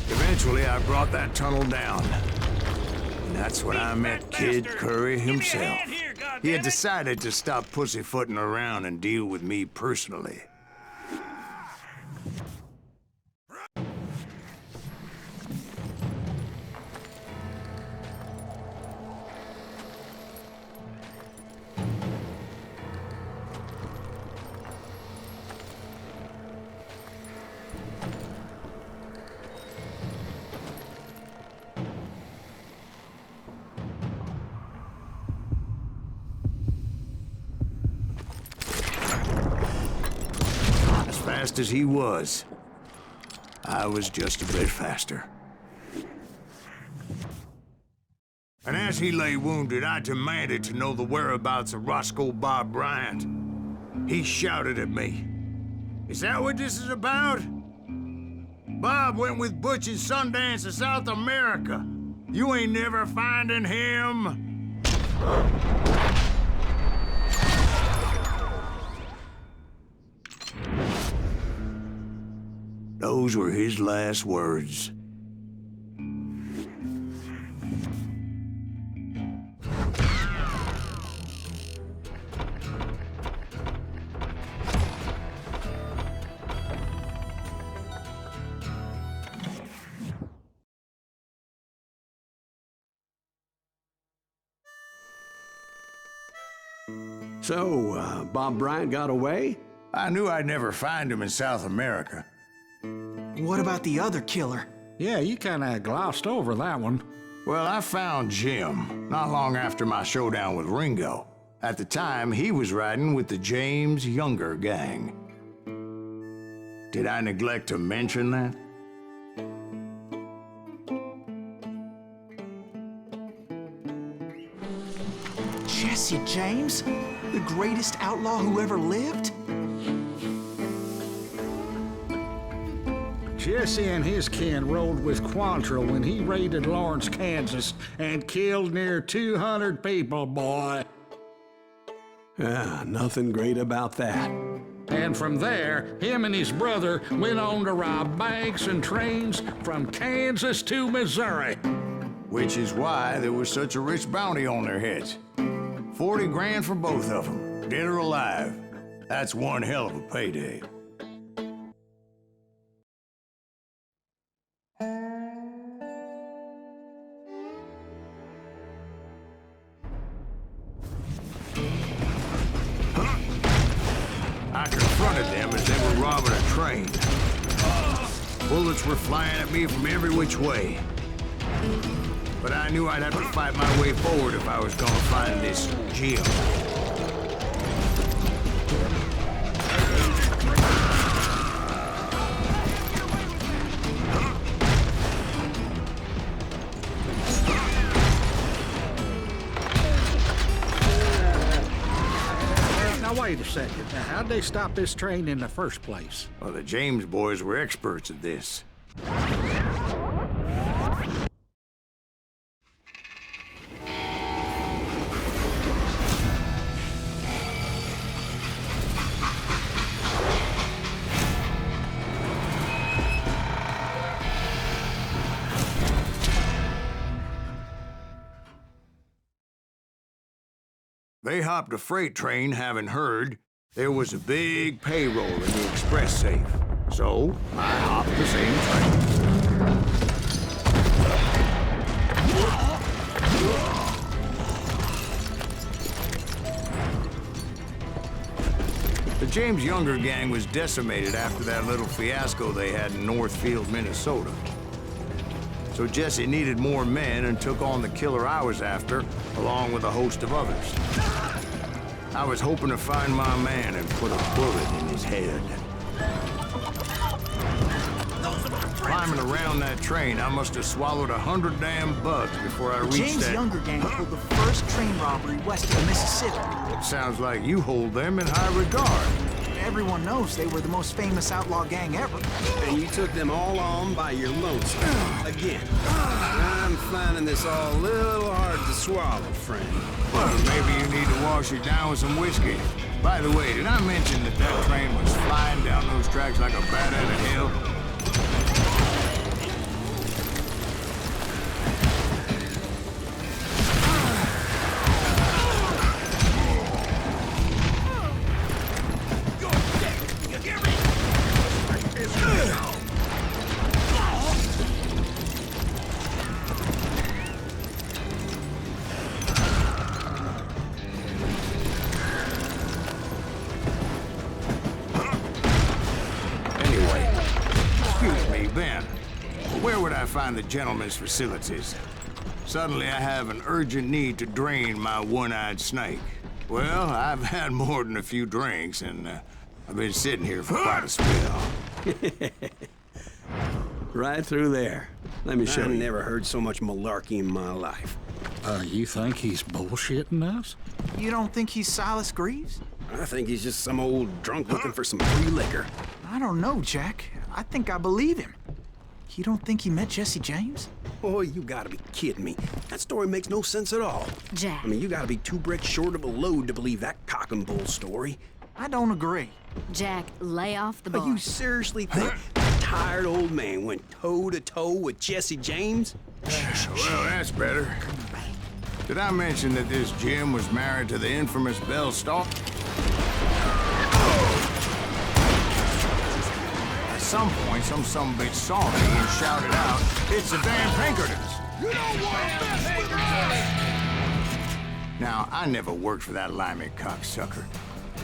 Eventually, I brought that tunnel down. And that's when I met Kid Curry himself. He had decided to stop pussyfooting around and deal with me personally. Fast as he was, I was just a bit faster. And as he lay wounded, I demanded to know the whereabouts of Roscoe Bob Bryant. He shouted at me. Is that what this is about? Bob went with Butch and Sundance to South America. You ain't never finding him. Those were his last words. So, Bob Bryant got away? I knew I'd never find him in South America. What about the other killer? Yeah, you kinda glossed over that one. Well, I found Jim not long after my showdown with Ringo. At the time, he was riding with the James Younger gang. Did I neglect to mention that? Jesse James? The greatest outlaw who ever lived? Jesse and his kin rode with Quantrill when he raided Lawrence, Kansas, and killed near 200 people, boy. Nothing great about that. And from there, him and his brother went on to rob banks and trains from Kansas to Missouri. Which is why there was such a rich bounty on their heads. 40 grand for both of them, dead or alive. That's one hell of a payday. I confronted them as they were robbing a train. Bullets were flying at me from every which way. But I knew I'd have to fight my way forward if I was gonna find this Jim. Now wait a second. Now, how'd they stop this train in the first place? Well, the James boys were experts at this. They hopped a freight train, having heard there was a big payroll in the express safe. So, I hopped the same train. The James Younger gang was decimated after that little fiasco they had in Northfield, Minnesota. So Jesse needed more men and took on the killer I was after, along with a host of others. I was hoping to find my man and put a bullet in his head. Climbing around that train, I must have swallowed 100 damn bugs before I reached James that... Younger gang pulled the first train robbery west of the Mississippi. It sounds like you hold them in high regard. Everyone knows they were the most famous outlaw gang ever. And you took them all on by your lonesome. Again. I'm finding this all a little hard to swallow, friend. Well, maybe you need to wash it down with some whiskey. By the way, did I mention that that train was flying down those tracks like a bat out of hell? Find the gentleman's facilities. Suddenly, I have an urgent need to drain my one-eyed snake. Well, I've had more than a few drinks, and I've been sitting here for quite a spell. Right through there. Let me show I've you. never heard so much malarkey in my life. You think he's bullshitting us? You don't think he's Silas Greaves? I think he's just some old drunk looking for some free liquor. I don't know, Jack. I think I believe him. You don't think he met Jesse James? Oh, you gotta be kidding me. That story makes no sense at all. Jack. I mean, you gotta be 2 bricks short of a load to believe that cock and bull story. I don't agree. Jack, lay off the But bar. you seriously think that tired old man went toe-to-toe with Jesse James? Well, that's better. Did I mention that this Jim was married to the infamous Belle Stark? At some point, some sumbitch saw me and shouted out, "It's the damn Pinkertons!" You don't want to mess with us! Now, I never worked for that limey cocksucker,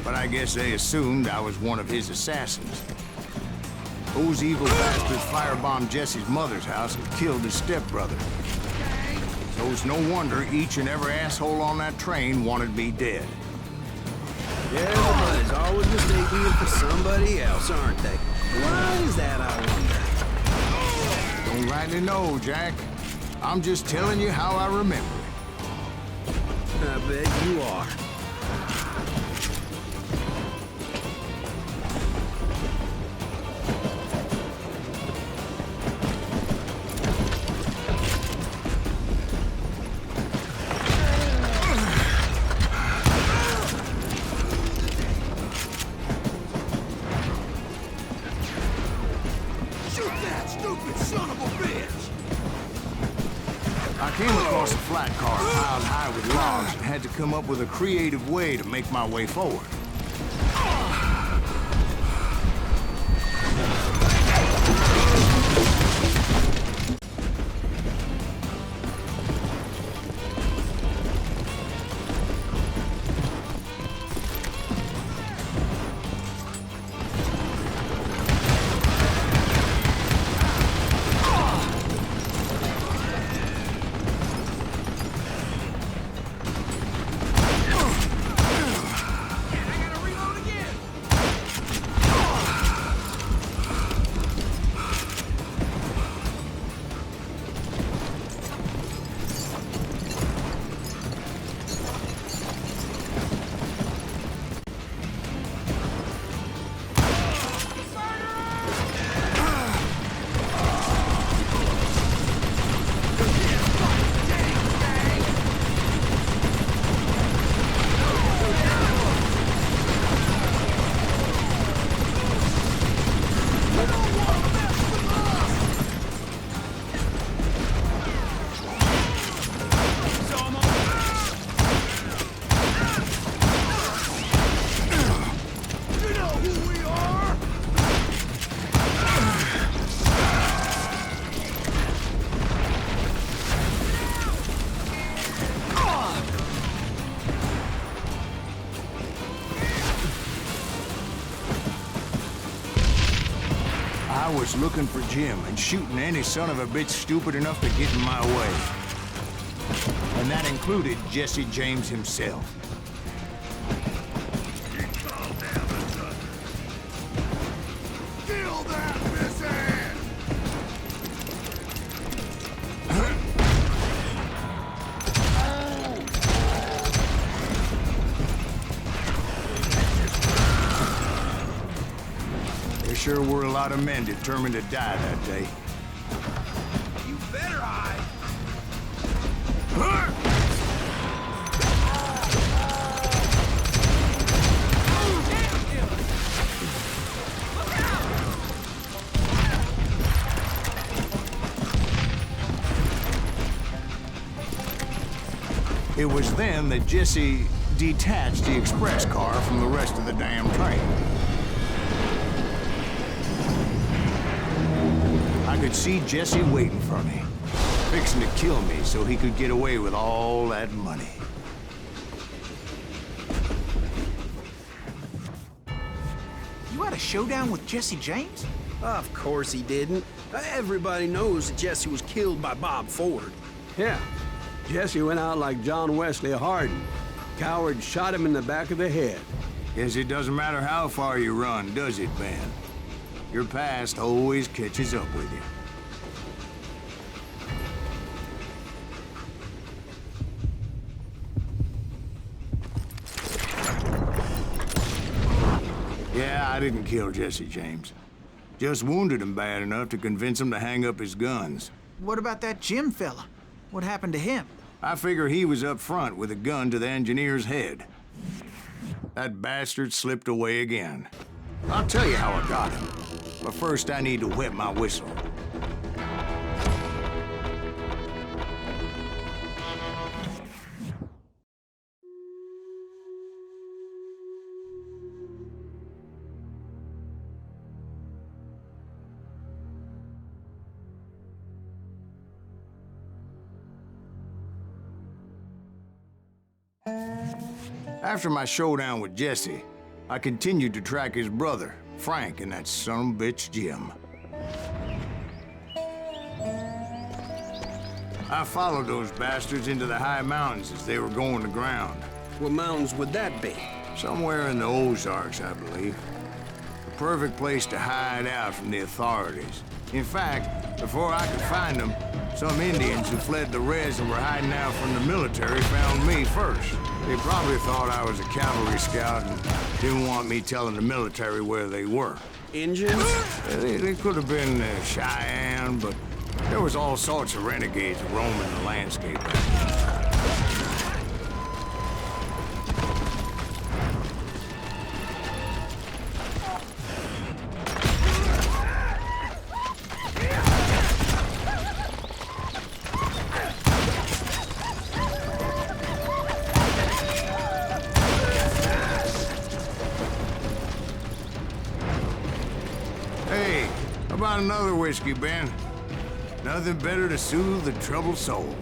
but I guess they assumed I was one of his assassins. Those evil bastards firebombed Jesse's mother's house and killed his stepbrother. So it's no wonder each and every asshole on that train wanted me dead. Everybody's always mistaking you for somebody else, aren't they? Why is that, I wonder? Don't rightly know, Jack. I'm just telling you how I remember it. I bet you are. I came across a flat car piled high with logs and had to come up with a creative way to make my way forward. I was looking for Jim and shooting any son of a bitch stupid enough to get in my way. And that included Jesse James himself. Kill that missing! There sure were a lot of men determined to die that day. You better hide! It was then that Jesse detached the express car from the rest of the damn train. I could see Jesse waiting for me, fixing to kill me so he could get away with all that money. You had a showdown with Jesse James? Of course he didn't. Everybody knows that Jesse was killed by Bob Ford. Yeah. Jesse went out like John Wesley Hardin. Coward shot him in the back of the head. Guess it doesn't matter how far you run, does it, Ben? Your past always catches up with you. I didn't kill Jesse James. Just wounded him bad enough to convince him to hang up his guns. What about that Jim fella? What happened to him? I figure he was up front with a gun to the engineer's head. That bastard slipped away again. I'll tell you how I got him. But first I need to wet my whistle. After my showdown with Jesse, I continued to track his brother, Frank, and that sumbitch Jim. I followed those bastards into the high mountains as they were going to ground. What mountains would that be? Somewhere in the Ozarks, I believe. The perfect place to hide out from the authorities. In fact, before I could find them, some Indians who fled the res and were hiding out from the military found me first. They probably thought I was a cavalry scout and didn't want me telling the military where they were. Indians? They could have been Cheyenne, but there was all sorts of renegades roaming the landscape. Hey, how about another whiskey, Ben? Nothing better to soothe the troubled soul.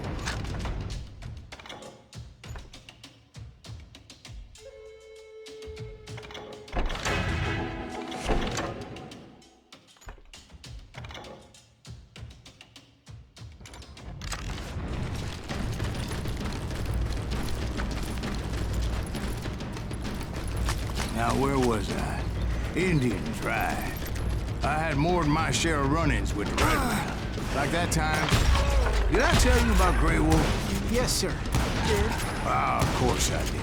Now, where was I? Indians, right. I had more than my share of run-ins with the redmen. Like that time. Did I tell you about Grey Wolf? Yes, sir. Ah, of course I did.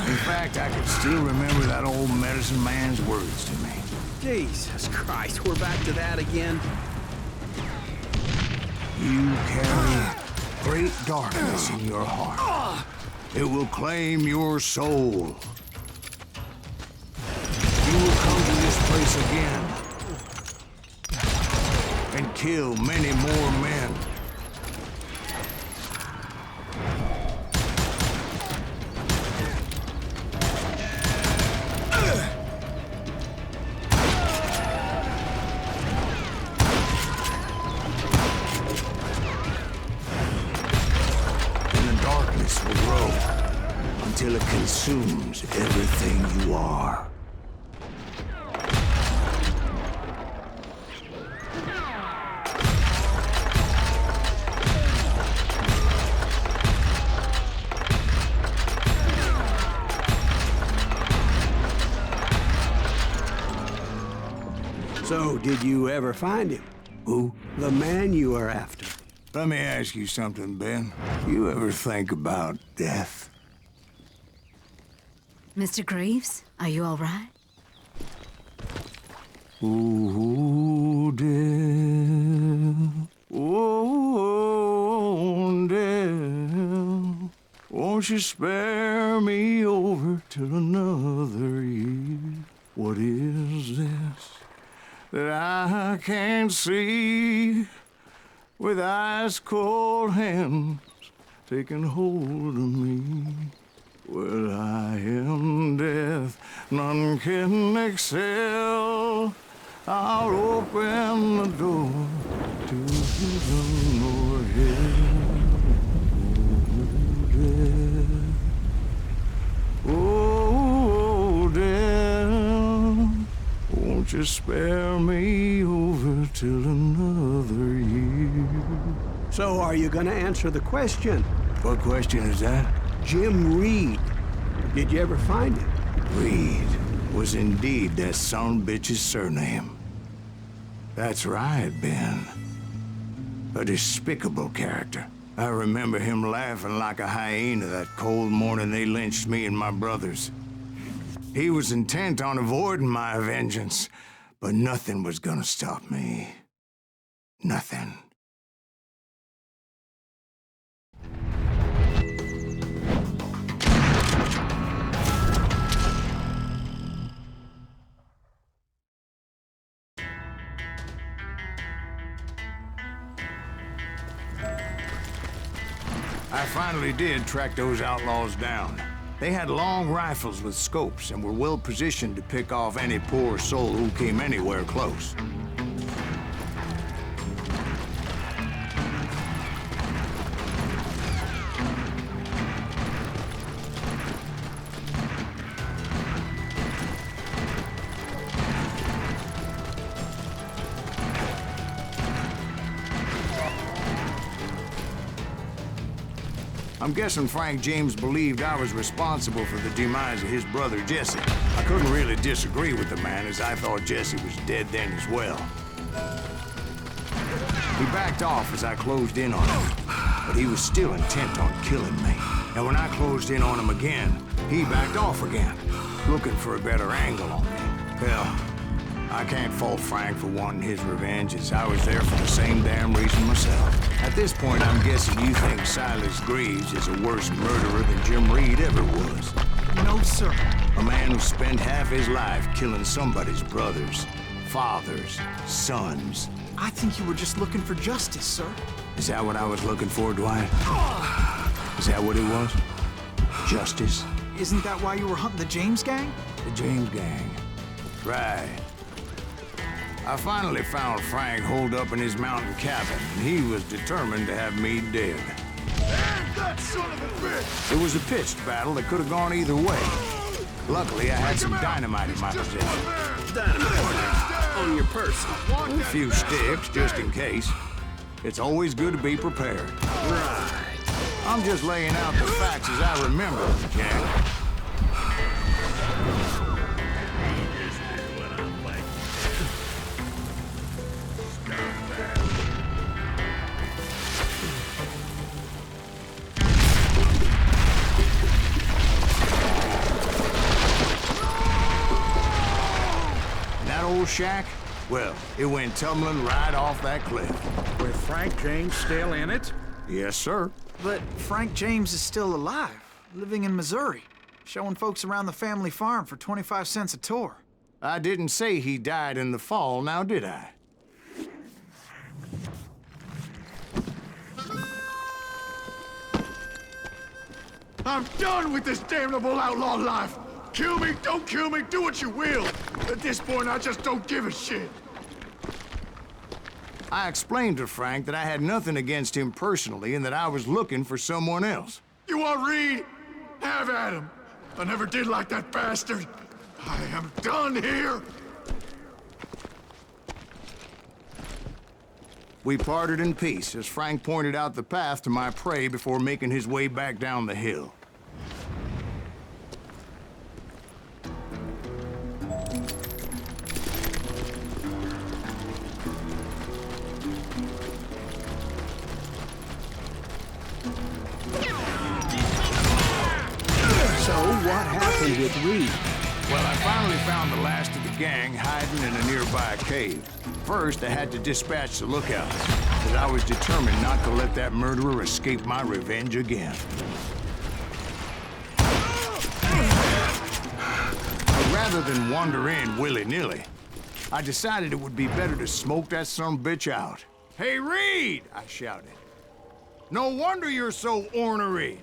In fact, I can still remember that old medicine man's words to me. Jesus Christ, we're back to that again? You carry great darkness in your heart. It will claim your soul. You will come to this place again and kill many more men. And the darkness will grow until it consumes everything you are. So, did you ever find him? Who? The man you are after. Let me ask you something, Ben. You ever think about death? Mr. Greaves, are you all right? Oh, death. Oh, death. Won't you spare me over till another year? What is this that I can't see with ice cold hands taking hold of me? Well, I am death, none can excel. I'll open the door to heaven or hell. Oh, death, won't you spare me over till another year? So, are you gonna answer the question? What question is that? Jim Reed. Did you ever find him? Reed was indeed that son-bitch's surname. That's right, Ben. A despicable character. I remember him laughing like a hyena that cold morning they lynched me and my brothers. He was intent on avoiding my vengeance, but nothing was gonna stop me. Nothing. I finally did track those outlaws down. They had long rifles with scopes and were well positioned to pick off any poor soul who came anywhere close. I'm guessing Frank James believed I was responsible for the demise of his brother Jesse. I couldn't really disagree with the man, as I thought Jesse was dead then as well. He backed off as I closed in on him, but he was still intent on killing me. And when I closed in on him again, he backed off again, looking for a better angle on me. Hell, I can't fault Frank for wanting his revenge, as I was there for the same damn reason myself. At this point, I'm guessing you think Silas Greaves is a worse murderer than Jim Reed ever was. No, sir. A man who spent half his life killing somebody's brothers, fathers, sons. I think you were just looking for justice, sir. Is that what I was looking for, Dwight? Is that what it was? Justice? Isn't that why you were hunting the James gang? The James gang. Right. I finally found Frank holed up in his mountain cabin, and he was determined to have me dead. Damn that son of a bitch! It was a pitched battle that could have gone either way. Luckily, I had some dynamite in my possession. Dynamite on your person. A few sticks, just in case. It's always good to be prepared. Right. I'm just laying out the facts as I remember them, Jack. Shack? Well, it went tumbling right off that cliff. With Frank James still in it? Yes, sir. But Frank James is still alive, living in Missouri, showing folks around the family farm for 25 cents a tour. I didn't say he died in the fall, now did I? I'm done with this damnable outlaw life! Kill me, don't kill me, do what you will! At this point, I just don't give a shit. I explained to Frank that I had nothing against him personally and that I was looking for someone else. You want Reed? Have at him. I never did like that bastard. I am done here. We parted in peace as Frank pointed out the path to my prey before making his way back down the hill. So, what happened with Reed? Well, I finally found the last of the gang hiding in a nearby cave. First, I had to dispatch the lookouts, but I was determined not to let that murderer escape my revenge again. But rather than wander in willy-nilly, I decided it would be better to smoke that sumbitch out. "Hey, Reed!" I shouted. "No wonder you're so ornery.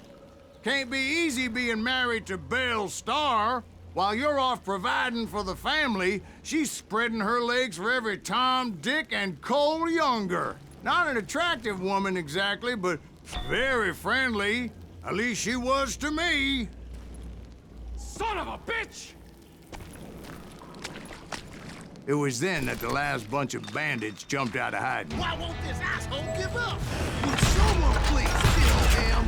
Can't be easy being married to Belle Starr. While you're off providing for the family, she's spreading her legs for every Tom, Dick, and Cole Younger. Not an attractive woman exactly, but very friendly. At least she was to me." Son of a bitch! It was then that the last bunch of bandits jumped out of hiding. Why won't this asshole give up? Would someone please kill him?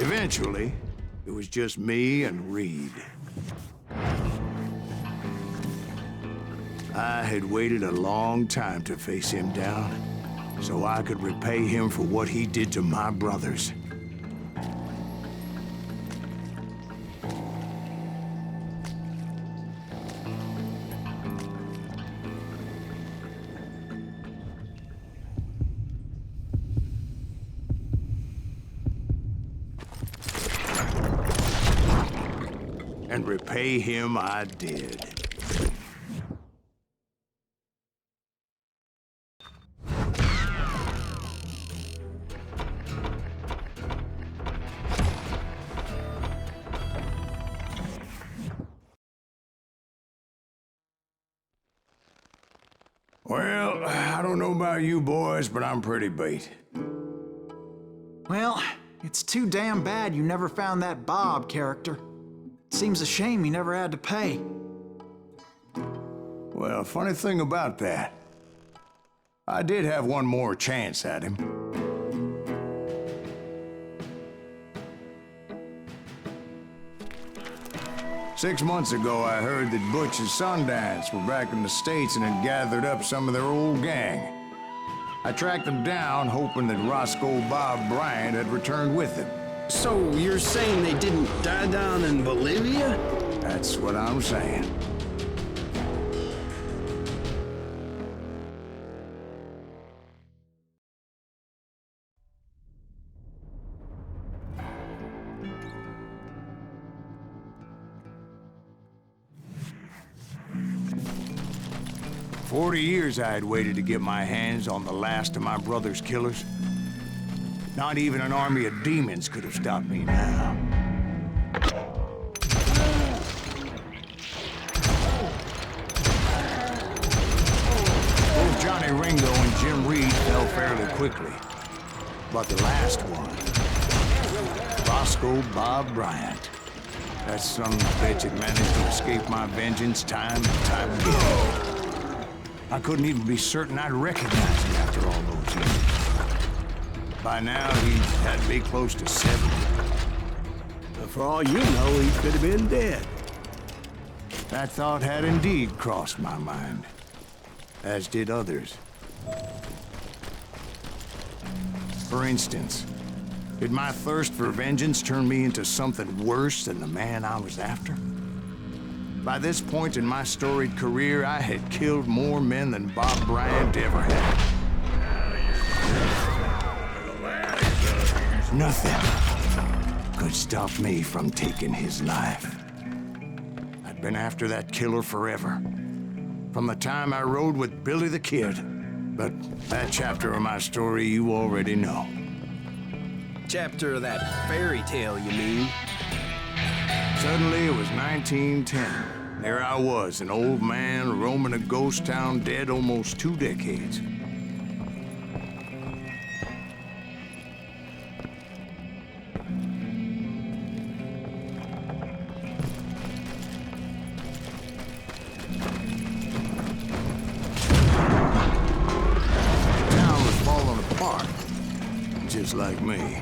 Eventually, it was just me and Reed. I had waited a long time to face him down, so I could repay him for what he did to my brothers. And repay him I did. Well, I don't know about you boys, but I'm pretty beat. Well, it's too damn bad you never found that Bob character. Seems a shame he never had to pay. Well, funny thing about that, I did have one more chance at him. Six months ago, I heard that Butch and Sundance were back in the States and had gathered up some of their old gang. I tracked them down, hoping that Roscoe Bob Bryant had returned with them. So you're saying they didn't die down in Bolivia? That's what I'm saying. For 40 years I had waited to get my hands on the last of my brother's killers. Not even an army of demons could have stopped me now. Both Johnny Ringo and Jim Reed fell fairly quickly. But the last one, Roscoe Bob Bryant, that son of a bitch had managed to escape my vengeance time and time again. I couldn't even be certain I'd recognize him after all those years. By now, he had to be close to 70. But for all you know, he could have been dead. That thought had indeed crossed my mind, as did others. For instance, did my thirst for vengeance turn me into something worse than the man I was after? By this point in my storied career, I had killed more men than Bob Bryant ever had. Nothing could stop me from taking his life. I'd been after that killer forever, from the time I rode with Billy the Kid. But that chapter of my story you already know. Chapter of that fairy tale, you mean? Suddenly, it was 1910. There I was, an old man roaming a ghost town dead almost 2 decades. Town was falling apart, just like me.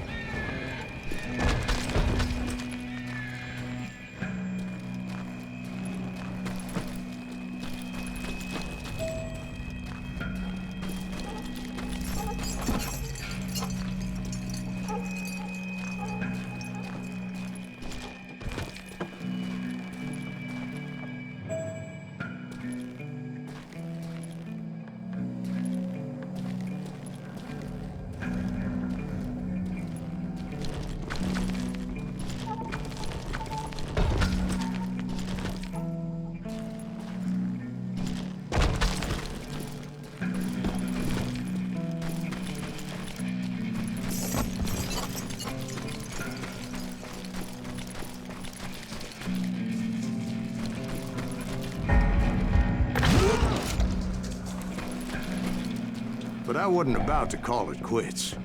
But I wasn't about to call it quits.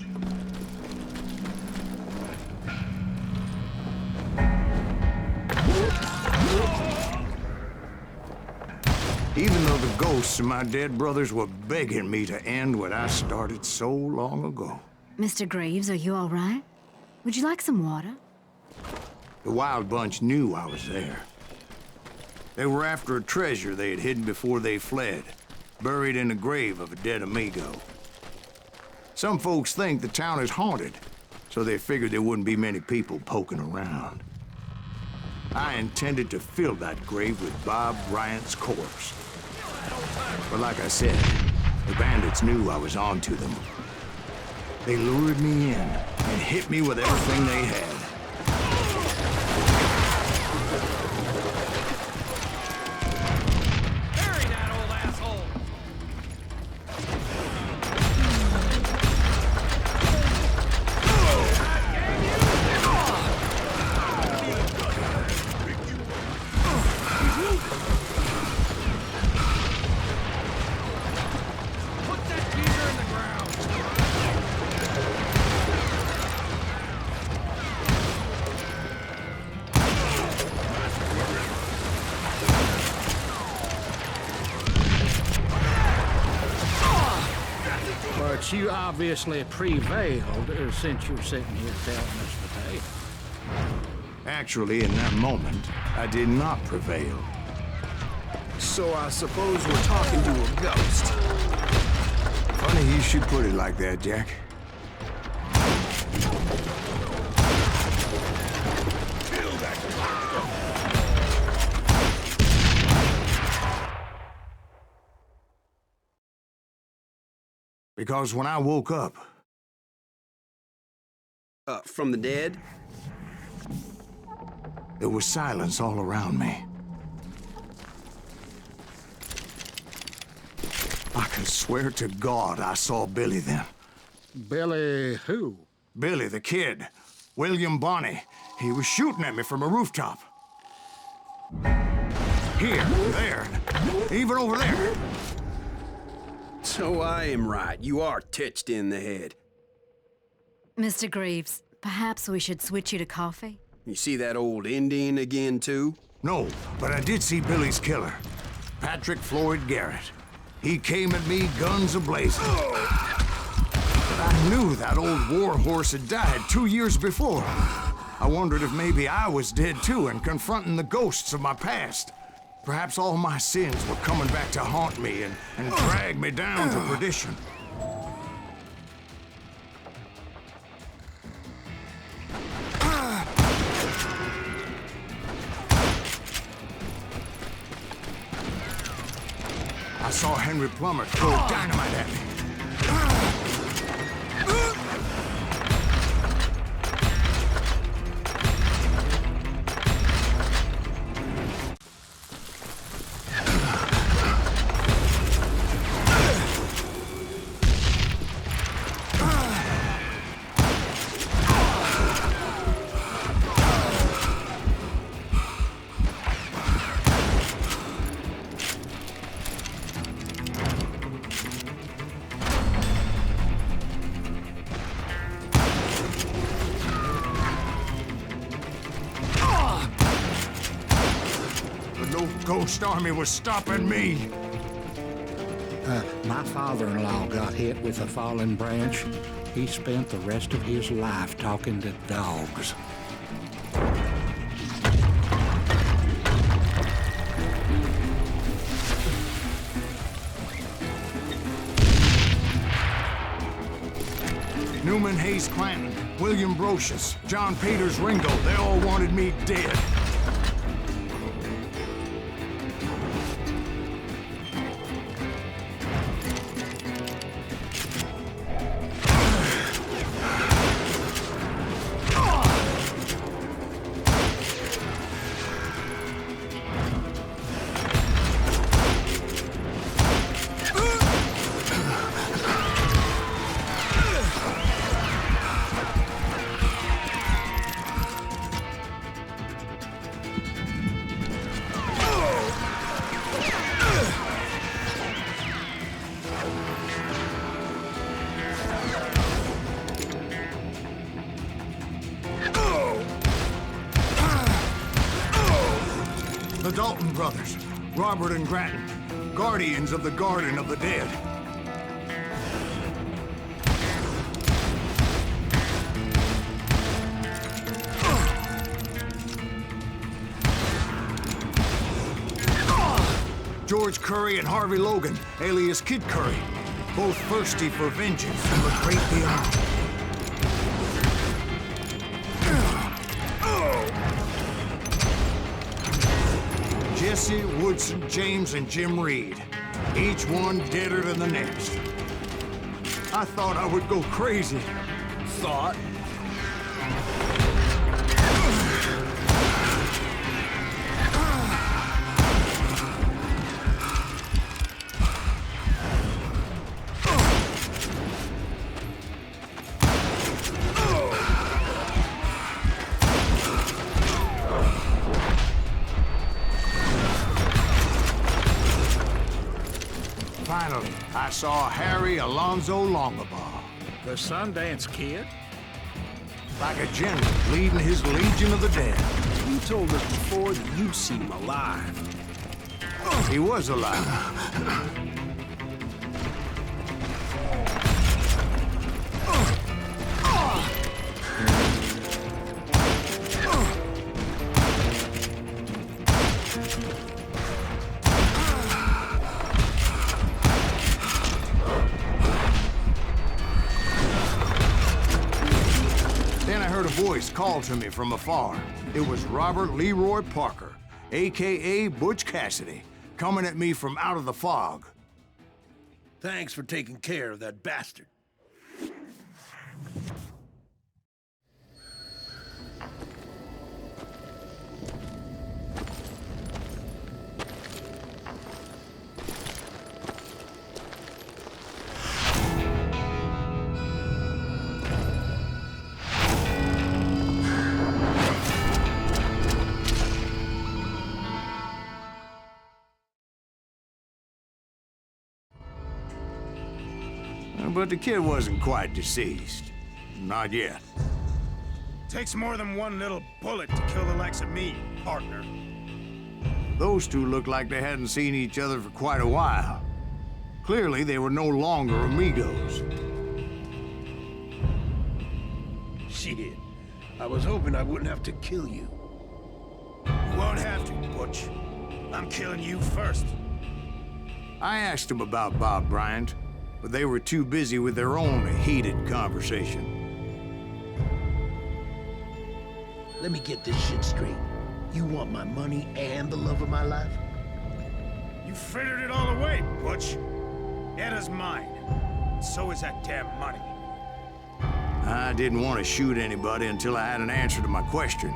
Even though the ghosts of my dead brothers were begging me to end what I started so long ago. Mr. Greaves, are you all right? Would you like some water? The Wild Bunch knew I was there. They were after a treasure they had hidden before they fled, buried in the grave of a dead amigo. Some folks think the town is haunted, so they figured there wouldn't be many people poking around. I intended to fill that grave with Bob Bryant's corpse. But like I said, the bandits knew I was on to them. They lured me in and hit me with everything they had. But you obviously prevailed since you're sitting here telling us the tale. Actually, in that moment, I did not prevail. So I suppose we're talking to a ghost. Funny you should put it like that, Jack. Because when I woke up... From the dead? There was silence all around me. I can swear to God I saw Billy then. Billy who? Billy, the kid. William Bonney. He was shooting at me from a rooftop. Here, there, even over there. So I am right. You are titched in the head. Mr. Greaves, perhaps we should switch you to coffee? You see that old Indian again, too? No, but I did see Billy's killer. Patrick Floyd Garrett. He came at me guns a-blazing. I knew that old war horse had died 2 years before. I wondered if maybe I was dead too and confronting the ghosts of my past. Perhaps all my sins were coming back to haunt me and drag me down to perdition. I saw Henry Plummer throw dynamite at me. Ghost army was stopping me. My father-in-law got hit with a fallen branch. He spent the rest of his life talking to dogs. Newman Hayes Clanton, William Brocious, John Peters Ringo, they all wanted me dead. The Dalton brothers, Robert and Grattan, guardians of the Garden of the Dead. George Curry and Harvey Logan, alias Kid Curry, both thirsty for vengeance from the great beyond. Jesse, Woodson, James, and Jim Reed, each one deader than the next. I thought I would go crazy. Thought? Finally, I saw Harry Alonzo Longabaugh. The Sundance Kid? Like a general leading his legion of the dead. You told us before that you'd seen him alive. He was alive. Then I heard a voice call to me from afar. It was Robert Leroy Parker, a.k.a. Butch Cassidy, coming at me from out of the fog. Thanks for taking care of that bastard. But the kid wasn't quite deceased. Not yet. Takes more than one little bullet to kill the likes of me, partner. Those two looked like they hadn't seen each other for quite a while. Clearly, they were no longer amigos. Shit. I was hoping I wouldn't have to kill you. You won't have to, Butch. I'm killing you first. I asked them about Bob Bryant, but they were too busy with their own heated conversation. Let me get this shit straight. You want my money and the love of my life? You frittered it all away, Butch. Etta's mine. So is that damn money. I didn't want to shoot anybody until I had an answer to my question,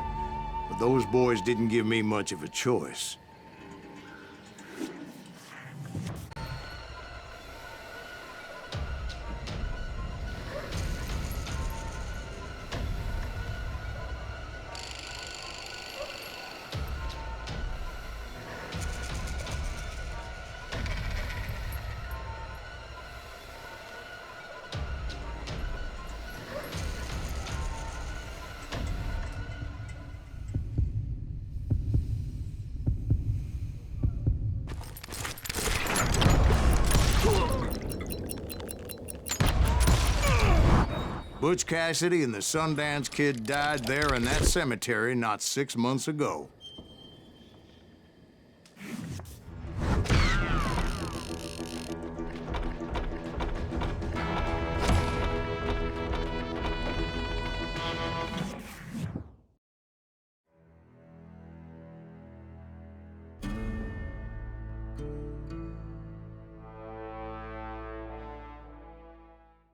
but those boys didn't give me much of a choice. Butch Cassidy and the Sundance Kid died there in that cemetery not 6 months ago.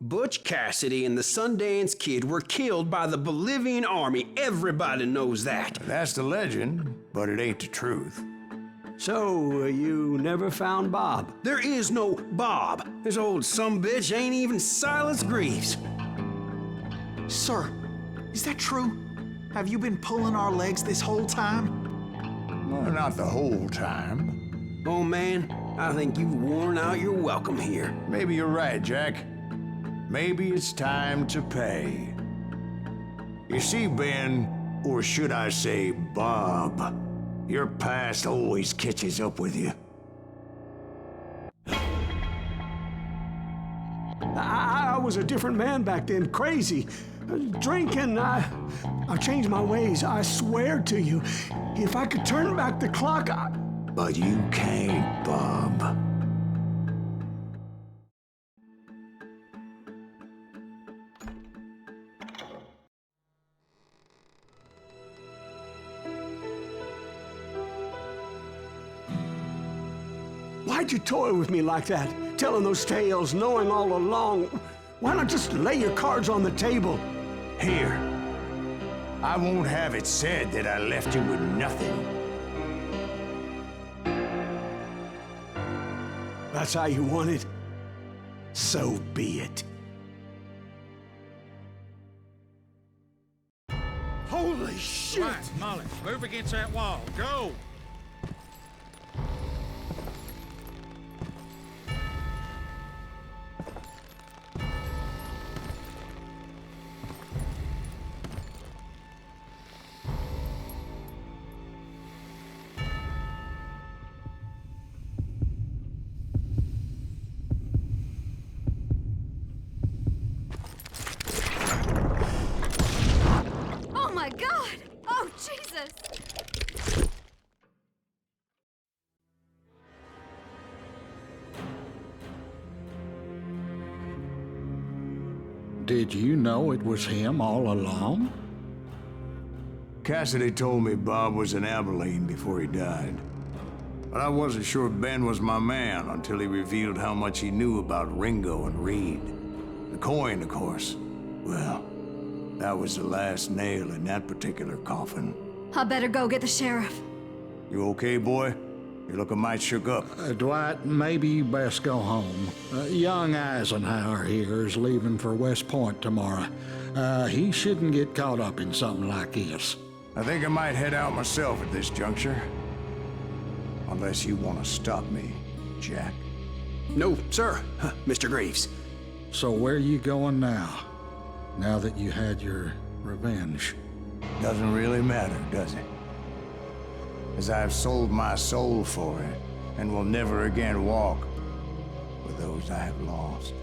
Butch Cassidy and the Sundance Kid were killed by the Bolivian army. Everybody knows that. That's the legend, but it ain't the truth. So, you never found Bob? There is no Bob. This old sumbitch ain't even Silas Greaves. Sir, is that true? Have you been pulling our legs this whole time? Well, not the whole time. Oh, man, I think you've worn out your welcome here. Maybe you're right, Jack. Maybe it's time to pay. You see, Ben, or should I say Bob, your past always catches up with you. I was a different man back then, crazy. Drinking, I've changed my ways, I swear to you. If I could turn back the clock, But you can't, Bob. Why'd you toy with me like that? Telling those tales, knowing all along. Why not just lay your cards on the table? Here. I won't have it said that I left you with nothing. That's how you want it? So be it. Holy shit! Right, Molly, move against that wall. Go! Oh my God! Oh, Jesus! Did you know it was him all along? Cassidy told me Bob was in Abilene before he died. But I wasn't sure Ben was my man until he revealed how much he knew about Ringo and Reed. The coin, of course. Well, that was the last nail in that particular coffin. I better go get the sheriff. You okay, boy? You're looking mighty shook up. Dwight, maybe you best go home. Young Eisenhower here is leaving for West Point tomorrow. He shouldn't get caught up in something like this. I think I might head out myself at this juncture. Unless you want to stop me, Jack. No, sir, Mr. Greaves. So where you going now? Now that you had your revenge? Doesn't really matter, does it? As I've sold my soul for it, and will never again walk with those I have lost.